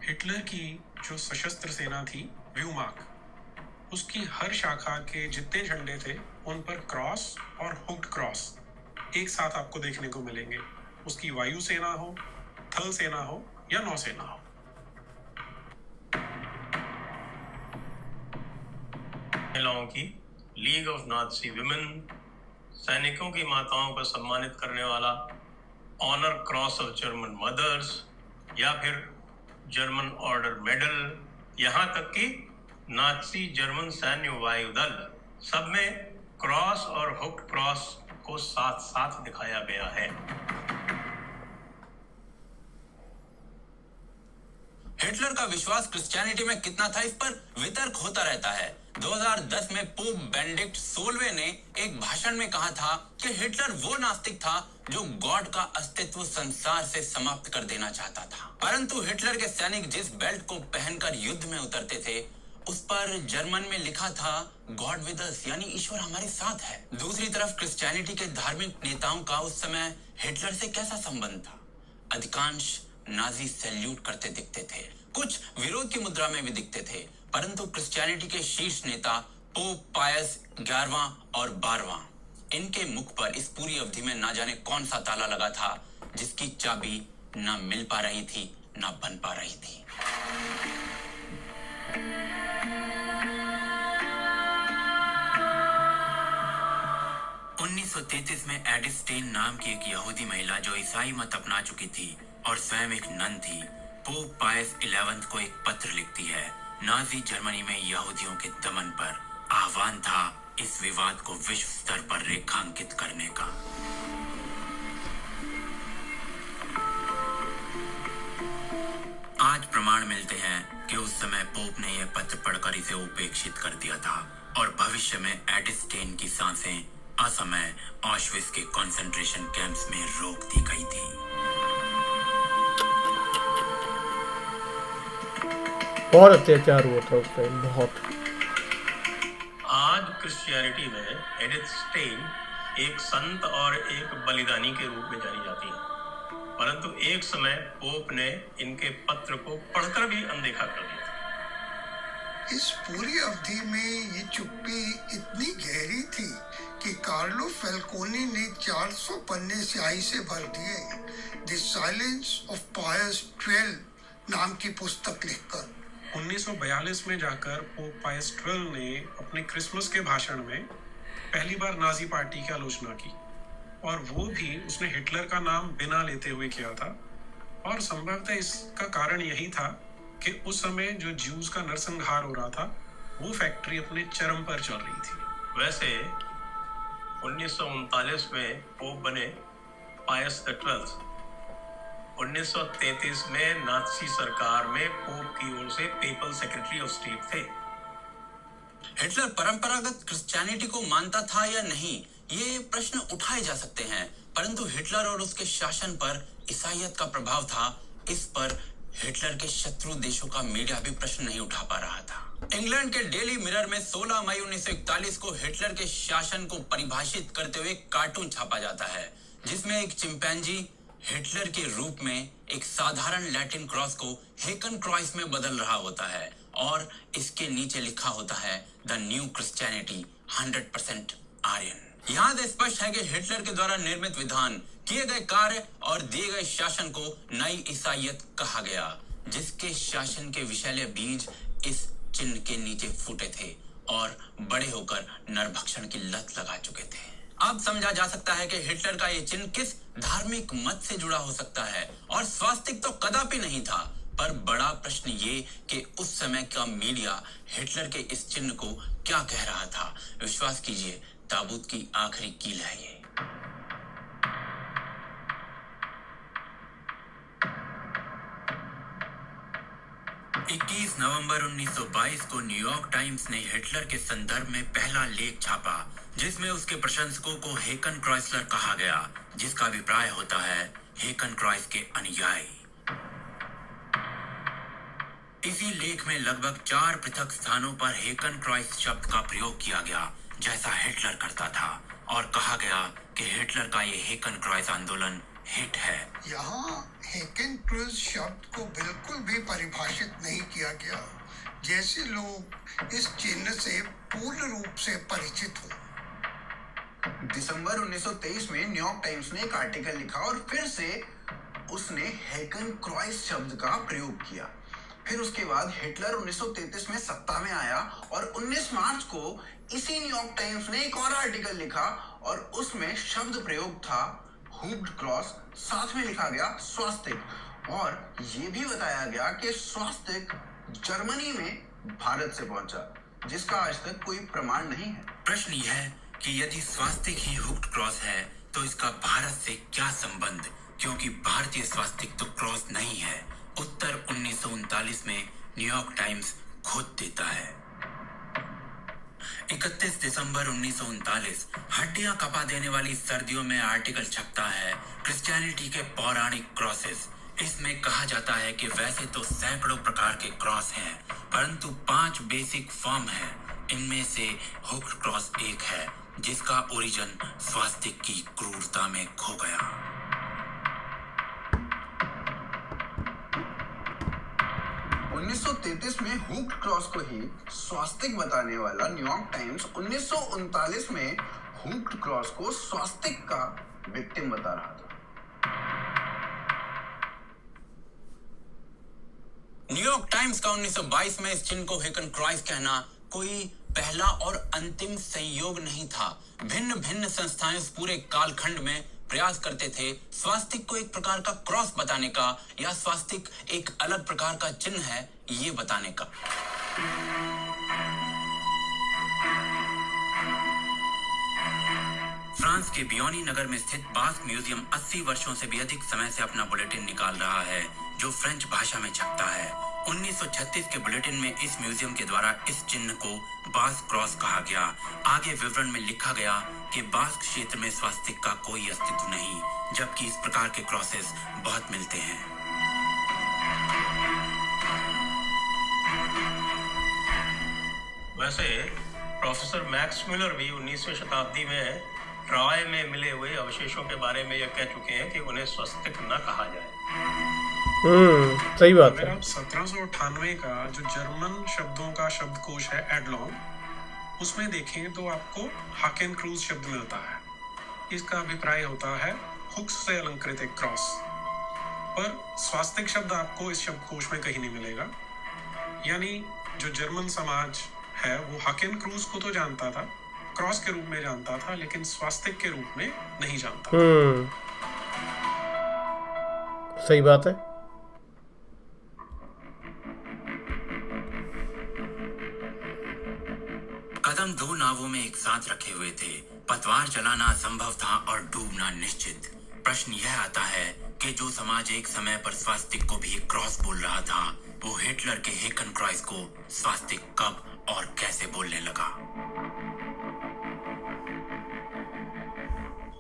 हिटलर की जो सशस्त्र सेना थी व्यूमार्क, उसकी हर शाखा के जितने झंडे थे उन पर क्रॉस और हुक्ड क्रॉस एक साथ आपको देखने को मिलेंगे। उसकी वायु सेना हो, थल सेना हो या नौसेना हो। महिलाओं की लीग ऑफ नाजी विमेन, सैनिकों की माताओं को सम्मानित करने वाला honour cross of German mothers, या फिर जर्मन ऑर्डर मेडल, यहाँ तक कि नाजी जर्मन सैन्य वायु दल, सब में क्रॉस और हुक्ड क्रॉस को साथ साथ दिखाया गया है। हिटलर का विश्वास क्रिश्चियनिटी में कितना था, इस पर वितर्क होता रहता है। 2010 में पोप बेनेडिक्ट 16वें ने एक भाषण में कहा था कि हिटलर वो नास्तिक था जो गॉड का अस्तित्व संसार से समाप्त कर देना चाहता था। परंतु हिटलर के सैनिक जिस बेल्ट को पहनकर युद्ध में उतरते थे उस पर जर्मन में लिखा था गॉड विद अस, यानी ईश्वर हमारे साथ है। दूसरी तरफ क्रिश्चियनिटी के धार्मिक नेताओं का उस समय हिटलर से कैसा संबंध था? अधिकांश नाजी सैल्यूट करते दिखते थे, कुछ विरोध की मुद्रा में भी दिखते थे, परंतु क्रिश्चियनिटी के शीर्ष नेता पोप पायस 11वां और 12वां, इनके मुख पर इस पूरी अवधि में ना जाने कौन सा ताला लगा था जिसकी चाबी ना मिल पा रही थी ना बन पा रही थी। उन्नीस 1933 में एडिथ स्टेन नाम की एक यहूदी महिला जो ईसाई मत अपना चुकी थी और स्वयं एक नन थी, पोप पायस 11 को एक पत्र लिखती है। नाजी जर्मनी में यहूदियों के दमन पर आह्वान था इस विवाद को विश्व स्तर पर रेखांकित करने का। आज प्रमाण मिलते हैं कि उस समय पोप ने यह पत्र पढ़कर इसे उपेक्षित कर दिया था और भविष्य में एडिथ स्टेन की सांसें असमय ऑश्विट्ज़ के कंसंट्रेशन कैंप्स में रोक दी गई थी। बहुत अत्याचार हुआ था उस टाइम, बहुत। आज क्रिश्चियनिटी में एडिथ स्टेन एक संत और एक बलिदानी के रूप में जानी जाती है, परंतु एक समय पोप ने इनके पत्र को पढ़कर भी अनदेखा कर दिया था। इस पूरी अवधि में ये चुप्पी इतनी गहरी थी कि कार्लो फेल्कोनी ने 400 पन्ने स्याही से भर दिए द साइलेंस ऑफ पायस 12 नाम की पुस्तक लिखकर। 1942 में जाकर पोप पायस 12 ने अपने क्रिसमस के भाषण में पहली बार नाजी पार्टी की आलोचना की, और वो भी उसने हिटलर का नाम बिना लेते हुए किया था। और संभवतः इसका कारण यही था कि उस समय जो ज्यूज का नरसंहार हो रहा था वो फैक्ट्री अपने चरम पर चल रही थी। वैसे 1939 में पोप बने पायस 12। 1933 में नाजी सरकार में पोप की ओर से पेपल सेक्रेटरी ऑफ स्टेट थे। हिटलर परंपरागत क्रिश्चियनिटी को मानता था या नहीं, ये प्रश्न उठाए जा सकते हैं, परंतु हिटलर और उसके शासन पर ईसाईयत का प्रभाव था, इस पर हिटलर के शत्रु देशों का मीडिया भी प्रश्न नहीं उठा पा रहा था। इंग्लैंड के डेली मिरर में 16 मई 1941 को हिटलर के शासन को परिभाषित करते हुए कार्टून छापा जाता है, जिसमें एक चिंपैंजी हिटलर के रूप में एक साधारण लैटिन क्रॉस को हेकन क्रॉस में बदल रहा होता है और इसके नीचे लिखा होता है द न्यू क्रिश्चियनिटी 100% आर्यन। यहाँ से स्पष्ट है कि हिटलर के द्वारा निर्मित विधान, किए गए कार्य और दिए गए शासन को नई ईसाईयत कहा गया, जिसके शासन के विषैले बीज इस चिन्ह के नीचे फूटे थे और बड़े होकर नरभक्षण की लत लगा चुके थे। अब समझा जा सकता है कि हिटलर का ये चिन्ह किस धार्मिक मत से जुड़ा हो सकता है, और स्वास्तिक तो कदापि नहीं था। पर बड़ा प्रश्न ये कि उस समय का मीडिया हिटलर के इस चिन्ह को क्या कह रहा था। विश्वास कीजिए, ताबूत की आखिरी कील है ये। इक्कीस नवंबर 1922 को न्यूयॉर्क टाइम्स ने हिटलर के संदर्भ में पहला लेख छापा, जिसमें उसके प्रशंसकों को हेकन क्रॉइसलर कहा गया, जिसका अभिप्राय होता है हेकन क्रॉइस के अनुयायी। इसी लेख में लगभग 4 पृथक स्थानों पर हेकन क्रॉइस शब्द का प्रयोग किया गया, जैसा हिटलर करता था, और कहा गया कि हिटलर का ये हेकन क्रॉइस आंदोलन हिट है। यहाँ हेकन क्रॉइस शब्द को बिल्कुल भी परिभाषित नहीं किया गया, जैसे लोग इस चिन्ह से पूर्ण रूप से परिचित हो। दिसंबर 1923 में न्यूयॉर्क टाइम्स ने एक आर्टिकल लिखा और फिर से उसने हेकन क्रॉइस शब्द का प्रयोग किया। फिर उसके बाद हिटलर 1933 में सत्ता में आया और 19 मार्च को इसी न्यूयॉर्क टाइम्स ने एक और आर्टिकल लिखा और उसमें शब्द प्रयोग था हुक्ड क्रॉस, साथ में लिखा गया स्वास्तिक, और ये भी बताया गया कि स्वास्तिक जर्मनी में भारत से पहुंचा, जिसका आज तक कोई प्रमाण नहीं है। प्रश्न यह है कि यदि स्वास्तिक ही हुक्ड क्रॉस है तो इसका भारत से क्या संबंध, क्योंकि भारतीय स्वास्तिक तो क्रॉस नहीं है। उत्तर 1939 में न्यूयॉर्क टाइम्स खोद देता है। 31 दिसंबर 1939 हड्डियां कपा देने वाली सर्दियों में आर्टिकल छपता है क्रिश्चियनिटी के पौराणिक क्रॉसेस। इसमें कहा जाता है कि वैसे तो सैकड़ों प्रकार के क्रॉस हैं, परंतु 5 बेसिक फॉर्म हैं। इनमें से हुक्ड क्रॉस एक है, जिसका ओरिजिन स्वास्तिक की क्रूरता में खो गया। उन्नीस सौ 33 में हुक्ड क्रॉस को ही स्वास्तिक बताने वाला न्यूयॉर्क टाइम्स 1939 में हुक्ड क्रॉस को स्वास्तिक का विक्टिम बता रहा था। न्यूयॉर्क टाइम्स का 1922 में इस चिन्ह को हेकन क्रॉस कहना कोई पहला और अंतिम संयोग नहीं था। भिन्न भिन्न संस्थाएं इस पूरे कालखंड में प्रयास करते थे स्वास्तिक को एक प्रकार का क्रॉस बताने का या स्वास्तिक एक अलग प्रकार का चिन्ह है ये बताने का। फ्रांस के बियोनी नगर में स्थित बास्क म्यूजियम 80 वर्षों से भी अधिक समय से अपना बुलेटिन निकाल रहा है, जो फ्रेंच भाषा में छपता है। 1936 के बुलेटिन में इस म्यूजियम के द्वारा इस चिन्ह को बास्क क्रॉस कहा गया। आगे विवरण में लिखा गया कि बास्क क्षेत्र में स्वास्तिक का कोई अस्तित्व नहीं, जबकि इस प्रकार के क्रॉसेस बहुत मिलते हैं। वैसे प्रोफेसर मैक्स मिलर भी 19वीं शताब्दी में ट्रॉय में मिले हुए अवशेषों के बारे में यह कह चुके हैं कि उन्हें स्वास्तिक न कहा जाए। सही बात अगर है। आप 1798 का जो जर्मन शब्दों का शब्दकोश है एडलॉन, उसमें देखें तो आपको हाकेन क्रूज शब्द मिलता है। इसका अभिप्राय होता है हुक्स से अलंकृत एक क्रॉस, पर स्वास्तिक शब्द आपको इस शब्दकोश में कहीं नहीं मिलेगा। यानी जो जर्मन समाज है वो हाकेन क्रूज को तो जानता था, क्रॉस के रूप में जानता था, लेकिन स्वास्तिक के रूप में नहीं जानता। सही बात है। कदम 2 नावों में एक साथ रखे हुए थे। पतवार चलाना असंभव था और डूबना निश्चित। प्रश्न यह आता है कि जो समाज एक समय पर स्वास्तिक को भी एक क्रॉस बोल रहा था, वो हिटलर के हेकन क्रॉस को स्वास्तिक कब और कैसे बोलने लगा?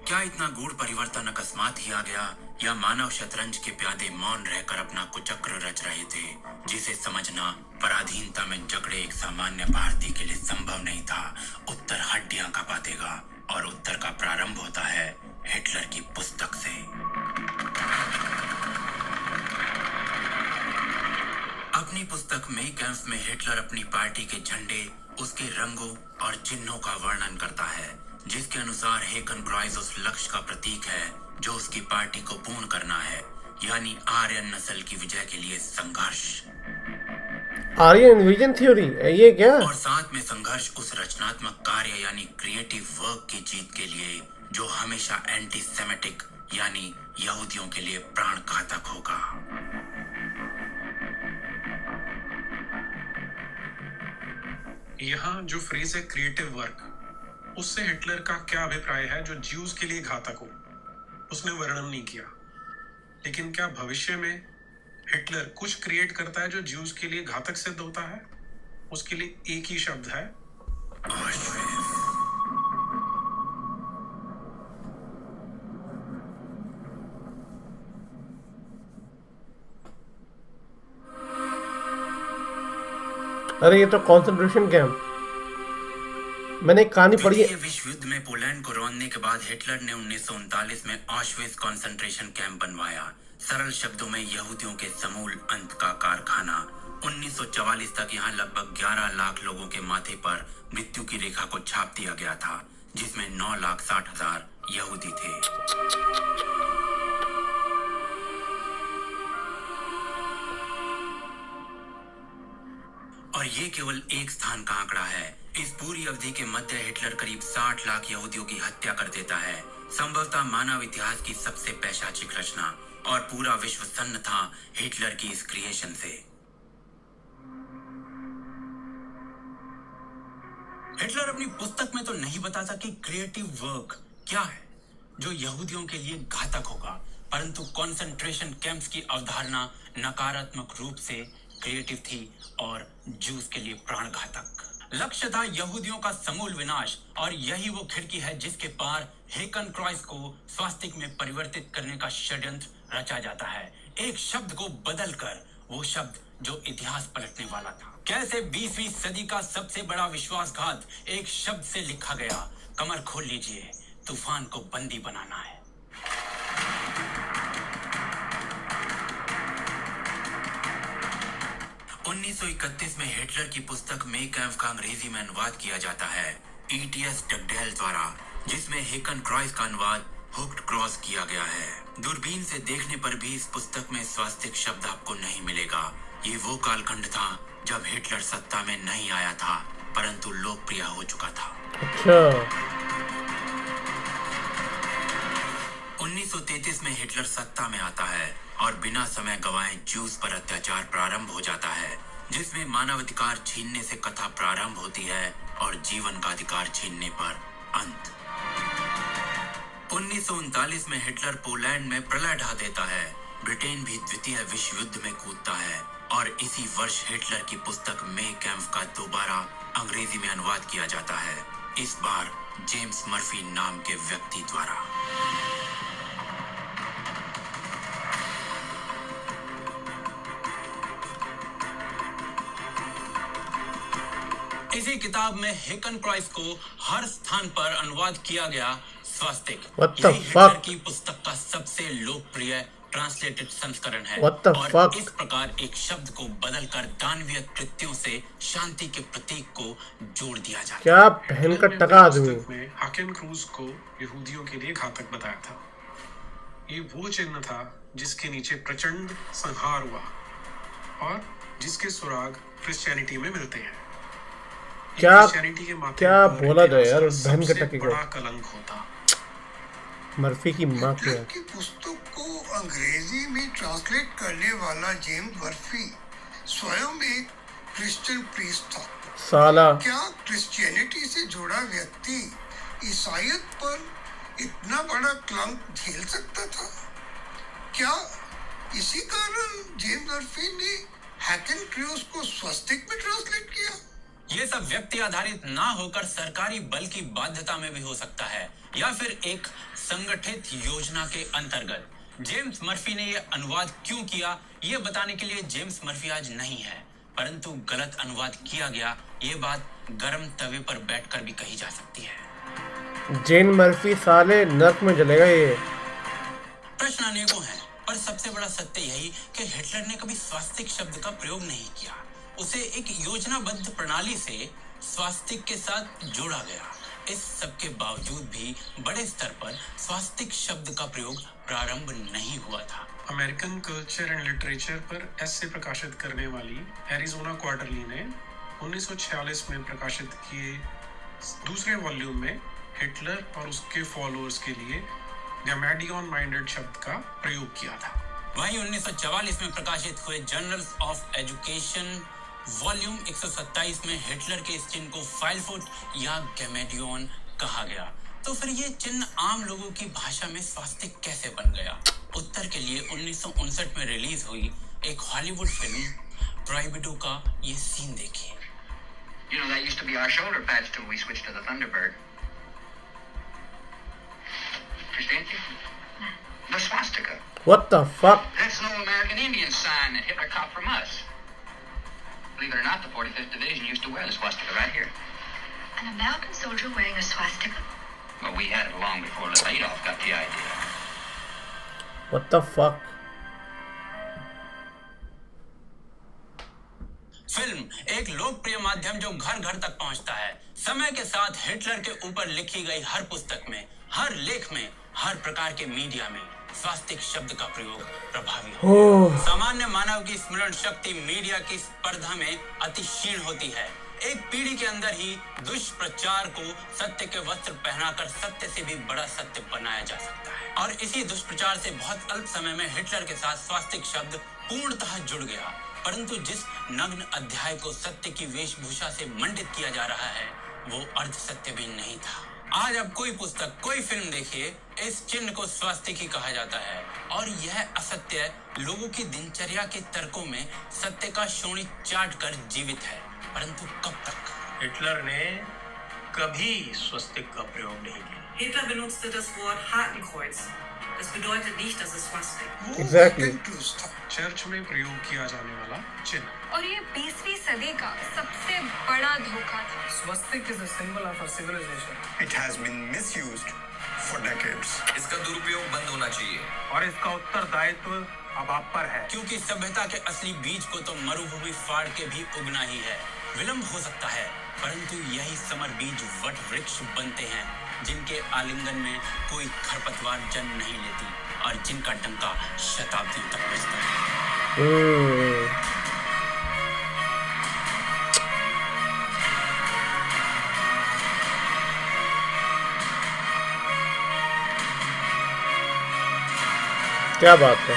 क्या इतना गूढ़ परिवर्तन अकस्मात ही आ गया, या मानव शतरंज के प्यादे मौन रहकर अपना कुचक्र रच रहे थे, जिसे समझना पराधीनता में जकड़े एक सामान्य भारतीय के लिए संभव नहीं था? उत्तर हड्डियां कपा देगा, और उत्तर का प्रारंभ होता है हिटलर की पुस्तक से। अपनी पुस्तक में कैंप में हिटलर अपनी पार्टी के झंडे, उसके रंगों और चिन्हों का वर्णन करता है, जिसके अनुसार हेकन क्रॉस उस लक्ष्य का प्रतीक है जो उसकी पार्टी को पूर्ण करना है, यानी आर्यन नस्ल की विजय के लिए संघर्ष। आर्यन विजन थ्योरी ये क्या? और साथ में संघर्ष उस रचनात्मक कार्य यानी क्रिएटिव वर्क की जीत के लिए जो हमेशा एंटी सेमेटिक यानी यहूदियों के लिए प्राण घातक होगा। यहाँ जो फ्रेज है क्रिएटिव वर्क, उससे हिटलर का क्या अभिप्राय है जो ज्यूज के लिए घातक हो, उसने वर्णन नहीं किया। लेकिन क्या भविष्य में हिटलर कुछ क्रिएट करता है जो ज्यूज के लिए घातक सिद्ध होता है? उसके लिए एक ही शब्द है, अरे ये तो कंसंट्रेशन कैंप। मैंने एक कहानी पढ़ी है। द्वितीय विश्व युद्ध में पोलैंड को रौंदने के बाद हिटलर ने 1939 में ऑश्विट्ज़ कंसंट्रेशन कैंप बनवाया। सरल शब्दों में यहूदियों के समूल अंत का कारखाना। 1944 तक यहाँ लगभग 11 लाख लोगों के माथे पर मृत्यु की रेखा को छाप दिया गया था, जिसमें 9,60,000 यहूदी थे। और ये केवल एक स्थान का आंकड़ा है। इस पूरी अवधि के मध्य हिटलर करीब 60 लाख यहूदियों की हत्या कर देता है। संभवतः मानव इतिहास की सबसे पैशाचिक रचना। और पूरा विश्व सन्न था हिटलर की इस क्रिएशन से। हिटलर अपनी पुस्तक में तो नहीं बताता कि क्रिएटिव वर्क क्या है जो यहूदियों के लिए घातक होगा, परंतु कंसंट्रेशन कैंप्स की अवधारणा नकारात्मक रूप से क्रिएटिव थी और जूस के लिए प्राणघातक। लक्ष्य था यहूदियों का समूल विनाश, और यही वो खिड़की है जिसके पार हेकन क्रॉस को स्वास्तिक में परिवर्तित करने का षड्यंत्र रचा जाता है, एक शब्द को बदलकर, वो शब्द जो इतिहास पलटने वाला था। कैसे 20वीं सदी का सबसे बड़ा विश्वासघात एक शब्द से लिखा गया। कमर खोल लीजिए, तूफान को बंदी बनाना है। उन्नीस 1931 में हिटलर की पुस्तक मे कैम्फ का अंग्रेजी में अनुवाद किया जाता है E.T.S. डगडेल द्वारा, जिसमें हेकन क्रॉस का अनुवाद हुक्ड क्रॉस किया गया है। दूरबीन से देखने पर भी इस पुस्तक में स्वास्तिक शब्द आपको नहीं मिलेगा। ये वो कालखंड था जब हिटलर सत्ता में नहीं आया था, परंतु लोकप्रिय हो चुका था। अच्छा। 1933 में हिटलर सत्ता में आता है और बिना समय गवाए ज्यूस पर अत्याचार प्रारंभ हो जाता है, जिसमें मानवाधिकार छीनने से कथा प्रारंभ होती है और जीवन का अधिकार छीनने पर अंत। 1939 में हिटलर पोलैंड में प्रलय ढा देता है। ब्रिटेन भी द्वितीय विश्व युद्ध में कूदता है और इसी वर्ष हिटलर की पुस्तक मे कैम्फ का दोबारा अंग्रेजी में अनुवाद किया जाता है, इस बार जेम्स मर्फी नाम के व्यक्ति द्वारा। इसी किताब में हेकन क्रॉस को हर स्थान पर अनुवाद किया गया स्वास्तिक। यही हिटलर की पुस्तक का सबसे लोकप्रिय ट्रांसलेटेड संस्करण है। और इस प्रकार एक शब्द को बदलकर दानवीय कृत्यों से शांति के प्रतीक को जोड़ दिया जाता है। क्या बहन का टका आदमी। में हेकन क्रॉस को यहूदियों के लिए घातक बताया था। ये वो चिन्ह था जिसके नीचे प्रचंड संहार हुआ और जिसके सुराग क्रिश्चियनिटी में मिलते हैं। क्या बोला जाए यार उस बहन के टके को। बड़ा कलंक होता मर्फी की माँ की पुस्तक को अंग्रेजी में ट्रांसलेट करने वाला जेम्स मर्फी स्वयं एक क्रिश्चियन प्रीस्ट था। साला क्या क्रिश्चियनिटी से जुड़ा व्यक्ति ईसाईयत पर इतना बड़ा कलंक झेल सकता था? क्या इसी कारण जेम्स मर्फी ने हेकन क्रॉस को स्वास्तिक में ट्रांसलेट किया? ये सब व्यक्ति आधारित ना होकर सरकारी बल की बाध्यता में भी हो सकता है, या फिर एक संगठित योजना के अंतर्गत। जेम्स मर्फी ने यह अनुवाद क्यों किया, ये बताने के लिए जेम्स मर्फी आज नहीं है, परंतु गलत अनुवाद किया गया, ये बात गर्म तवे पर बैठकर भी कही जा सकती है। जेन मर्फी साले नर्क में जलेगा ये। प्रश्न अनेकों हैं, पर सबसे बड़ा सत्य यही कि हिटलर ने कभी स्वास्तिक शब्द का प्रयोग नहीं किया। उसे एक योजनाबद्ध प्रणाली से स्वास्तिक के साथ जोड़ा गया। इस सब के बावजूद भी बड़े स्तर पर स्वास्तिक शब्द का प्रयोग प्रारंभ नहीं हुआ था। अमेरिकन कल्चर एंड लिटरेचर पर ऐसे प्रकाशित करने वाली एरिजोना क्वार्टरली ने 1946 में प्रकाशित किए दूसरे वॉल्यूम में हिटलर और उसके फॉलोअर्स के लिए गैमेडियन माइंडेड शब्द का प्रयोग किया था। वहीं 1944 में प्रकाशित हुए जर्नल्स ऑफ एजुकेशन वॉल्यूम 127 में हिटलर के इस चिन्ह को फाइलफुट या गैमेडियन कहा गया। तो फिर ये चिन्ह आम लोगों की भाषा में स्वास्तिक कैसे बन गया? उत्तर के लिए 1959 में रिलीज हुई एक हॉलीवुड फिल्म प्रोहिबिटो का ये सीन देखिए। You know, that used to be our shoulder pads till we switched to the Thunderbird. Christianity? The swastika. What the fuck? That's an old American Indian sign that Hitler copied from us. Believe it or not, the 45th Division used to wear the swastika right here. An American soldier wearing a swastika? Well, we had it long before Adolf got the idea. What the fuck? Film एक लोकप्रिय माध्यम जो घर घर तक पहुंचता है। समय के साथ हिटलर के ऊपर लिखी गई हर पुस्तक में, हर लेख में, हर प्रकार के मीडिया में स्वास्तिक शब्द का प्रयोग प्रभावी हो। सामान्य मानव की स्मरण शक्ति मीडिया की स्पर्धा में अति क्षीण होती है। एक पीढ़ी के अंदर ही दुष्प्रचार को सत्य के वस्त्र पहनाकर सत्य से भी बड़ा सत्य बनाया जा सकता है। और इसी दुष्प्रचार से बहुत अल्प समय में हिटलर के साथ स्वास्तिक शब्द पूर्णतः जुड़ गया। परंतु जिस नग्न अध्याय को सत्य की वेशभूषा से मंडित किया जा रहा है वो अर्ध सत्य भी नहीं था। आज आप कोई पुस्तक, कोई फिल्म देखिए, इस चिन्ह को स्वास्तिक ही कहा जाता है। और यह असत्य लोगों की दिनचर्या के तर्कों में सत्य का शोणी चाट कर जीवित है। परंतु कब तक? हिटलर ने कभी स्वस्तिक का प्रयोग नहीं किया। Hitler benutzte das Wort Hakenkreuz. Das bedeutet nicht, dass es Swastik. Exactly. Church में प्रयोग किया जाने वाला चिन्ह। और ये 20वीं सदी का सबसे बड़ा धोखा था। Swastik is a symbol of our civilization. It has been misused for decades. इसका दुरुपयोग बंद होना चाहिए और इसका उत्तरदायित्व अब आप पर है। क्योंकि सभ्यता के असली बीज को तो मरुभूमि फाड़ के भी उगना ही है। विलंब हो सकता है, परंतु यही समर बीज वट वृक्ष बनते हैं जिनके आलिंगन में कोई खरपतवार जन्म नहीं लेती और जिनका डंका शताब्दियों तक बजता है। क्या बात है।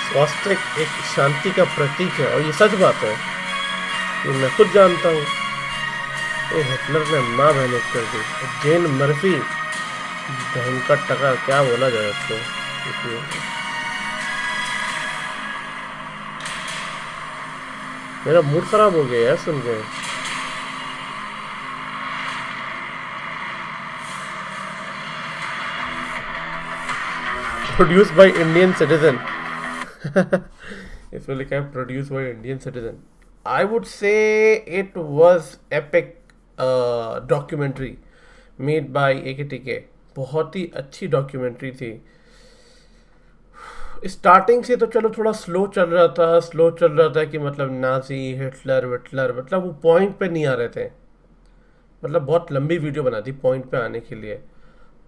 स्वास्तिक एक शांति का प्रतीक है और ये सच बात है, ये मैं खुद जानता हूँ। ये हिटलर ने माँ बहन कर दी। जेन मर्फी बहन का टका, क्या बोला जाए उसको। मेरा मूड खराब हो गया यार सुन के। Produce by Indian citizen. इसमें लिखा है produce by Indian citizen. I would say it was epic documentary made by AKTK। बहुत ही अच्छी डॉक्यूमेंट्री थी। स्टार्टिंग से तो चलो थोड़ा स्लो चल रहा था कि मतलब नाजी हिटलर मतलब वो पॉइंट पे नहीं आ रहे थे। मतलब बहुत लंबी वीडियो बना दी पॉइंट पे आने के लिए।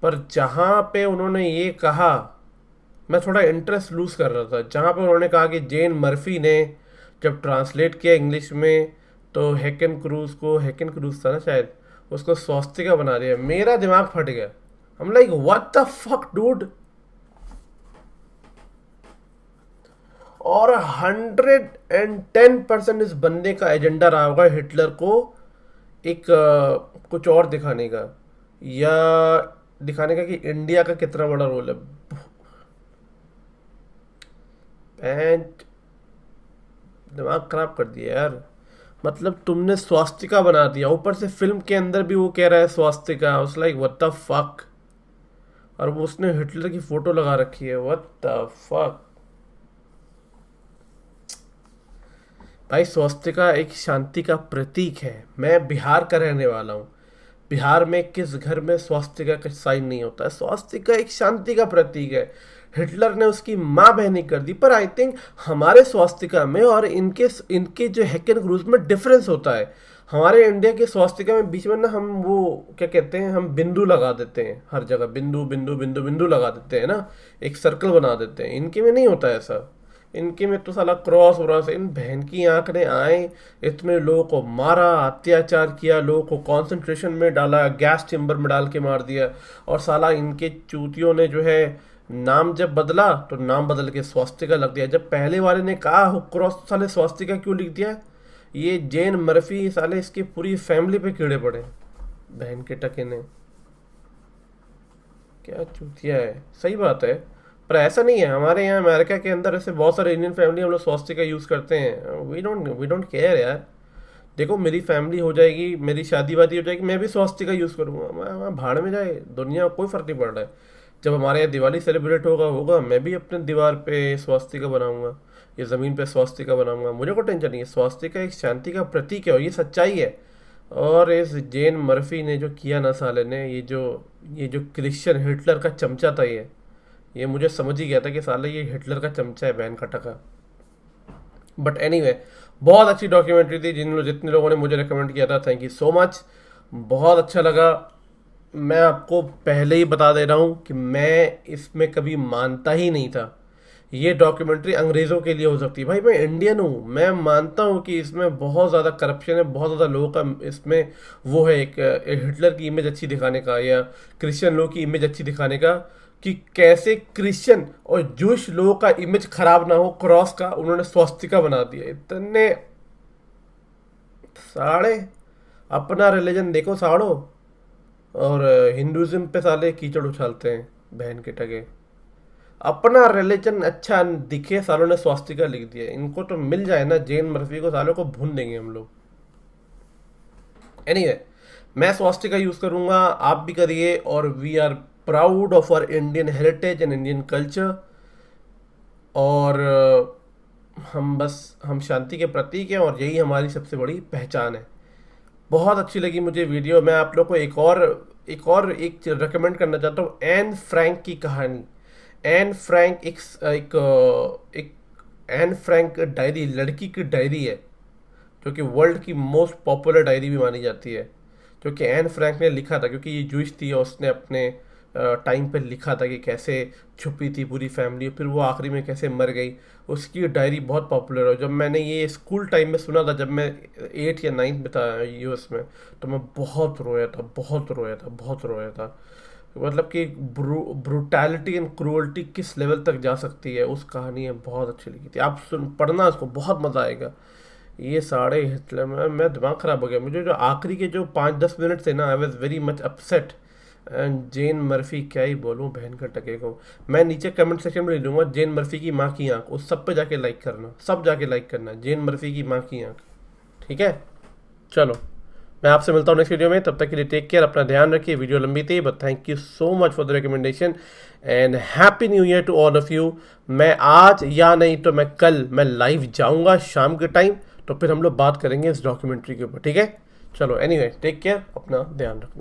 पर जहाँ पे उन्होंने ये कहा, मैं थोड़ा इंटरेस्ट लूज कर रहा था। जहाँ पे उन्होंने कहा कि जेन मर्फी ने जब ट्रांसलेट किया इंग्लिश में तो हैकन क्रूज था ना शायद, उसको स्वास्तिका बना दिया। मेरा दिमाग फट गया। हम like what the fuck dude. और 110% इस बंदे का एजेंडा रहा होगा हिटलर को एक कुछ और दिखाने का, या दिखाने का कि इंडिया का कितना बड़ा रोल है। दिमाग खराब कर दिया यार। मतलब तुमने स्वास्तिका बना दिया, ऊपर से फिल्म के अंदर भी वो कह रहा है स्वास्तिका। उस लाइक व्हाट द फक। और वो उसने हिटलर की फोटो लगा रखी है। व्हाट द फक भाई। स्वास्तिका एक शांति का प्रतीक है। मैं बिहार का रहने वाला हूँ। बिहार में किस घर में स्वास्तिका का साइन नहीं होता है। स्वास्तिका एक शांति का प्रतीक है। हिटलर ने उसकी माँ बहनी कर दी। पर आई थिंक हमारे स्वास्तिका में और इनके जो हैकन क्रूज में डिफरेंस होता है। हमारे इंडिया के स्वास्तिका में बीच में ना हम वो क्या कहते हैं, हम बिंदु लगा देते हैं हर जगह। बिंदु लगा देते हैं ना, एक सर्कल बना देते हैं। इनके में नहीं होता ऐसा। इनके में तो साला क्रॉस व्रॉस। इन बहन की आंख ने आए, इतने लोगों को मारा, अत्याचार किया, लोगों को कॉन्सेंट्रेशन में डाला, गैस चेम्बर में डाल के मार दिया। और साला इनके चूतियों ने जो है नाम जब बदला तो नाम बदल के स्वास्तिका लग दिया। जब पहले वाले ने कहा क्रॉस, साले स्वास्तिका क्यों लिख दिया। ये जेन मर्फी साले इसकी पूरी फैमिली पे कीड़े पड़े। बहन के टके ने, क्या चूतिया है। सही बात है, पर ऐसा नहीं है। हमारे यहाँ अमेरिका के अंदर ऐसे बहुत सारे इंडियन फैमिली हम लोग स्वास्तिका यूज़ करते हैं। वी डोंट केयर यार। देखो मेरी फैमिली हो जाएगी, मेरी शादी वादी हो जाएगी, मैं भी स्वास्तिका यूज़ करूँगा। मैं भाड़ में जाए दुनिया, कोई फ़र्क नहीं पड़ रहा है। जब हमारे यहाँ दिवाली सेलिब्रेट होगा मैं भी अपने दीवार पे स्वास्तिका बनाऊंगा या ज़मीन पे स्वास्तिका बनाऊंगा। मुझे कोई टेंशन नहीं है। स्वास्तिका एक शांति का प्रतीक है और ये सच्चाई है। और इस जेन मर्फी ने जो किया ना साले ने, ये जो क्रिश्चियन हिटलर का चमचा था, ये मुझे समझ ही गया था कि साले ये हिटलर का चमचा है, बहन का टका। बट एनीवे, बहुत अच्छी डॉक्यूमेंट्री थी। जितने लोगों ने मुझे रिकमेंड किया था, थैंक यू सो मच। बहुत अच्छा लगा। मैं आपको पहले ही बता दे रहा हूँ कि मैं इसमें कभी मानता ही नहीं था ये डॉक्यूमेंट्री अंग्रेज़ों के लिए हो सकती है। भाई मैं इंडियन हूँ, मैं मानता हूँ कि इसमें बहुत ज़्यादा करप्शन है, बहुत ज़्यादा लोगों का इसमें वो है एक हिटलर की इमेज अच्छी दिखाने का या क्रिश्चियन लोगों की इमेज अच्छी दिखाने का, कि कैसे क्रिश्चियन और जूश लोगों का इमेज खराब ना हो क्रॉस का, उन्होंने स्वास्तिका बना दिया। इतने साड़े, अपना रिलीजन देखो साड़ो, और हिंदुज़म पे साले कीचड़ उछालते हैं बहन के टगे। अपना रिलीजन अच्छा दिखे, सालों ने स्वास्तिका लिख दिया। इनको तो मिल जाए ना जेन मर्फी को, सालों को भून देंगे हम लोग। एनीवे, मैं स्वास्तिका यूज़ करूँगा, आप भी करिए, और we are proud of our Indian heritage and Indian culture. और हम शांति के प्रतीक हैं और यही हमारी सबसे बड़ी पहचान है। बहुत अच्छी लगी मुझे वीडियो। मैं आप लोग को एक रिकमेंड करना चाहता हूँ, एन फ्रैंक की कहानी। एन फ्रैंक एक एन फ्रैंक डायरी, लड़की की डायरी है, जो कि वर्ल्ड की मोस्ट पॉपुलर डायरी भी मानी जाती है, जो कि एन फ्रैंक ने लिखा था, क्योंकि ये जूइश थी और उसने अपने टाइम पे लिखा था कि कैसे छुपी थी पूरी फैमिली, फिर वो आखिरी में कैसे मर गई। उसकी डायरी बहुत पॉपुलर है। जब मैंने ये स्कूल टाइम में सुना था, जब मैं 8 या 9 में था यूएस में, तो मैं बहुत रोया था। मतलब कि ब्रूटैलिटी एंड क्रूअल्टी किस लेवल तक जा सकती है, उस कहानी में बहुत अच्छी लगी थी। आप पढ़ना उसको, बहुत मज़ा आएगा। ये साढ़े हिटलर में मैं दिमाग ख़राब हो गया। मुझे जो आखिरी के जो 5-10 मिनट थे ना, I was very much upset. And Jane Murphy, क्या ही बोलूँ बहन का टके को। मैं नीचे कमेंट सेक्शन में ले लूँगा जेन मर्फी की माँ की आँख, उस सब पे जाके लाइक करना, सब जाके लाइक करना, जेन मर्फी की माँ की आँख। ठीक है, चलो मैं आपसे मिलता हूँ नेक्स्ट वीडियो में। तब तक के लिए टेक केयर, अपना ध्यान रखिए। वीडियो लंबी थी, but thank you so much for the recommendation and happy new year to all of you. मैं आज या नहीं तो मैं कल मैं लाइव जाऊँगा शाम के टाइम, तो फिर हम लोग बात करेंगे इस डॉक्यूमेंट्री के ऊपर। ठीक है, चलो एनीवे, टेक केयर, अपना ध्यान रखना।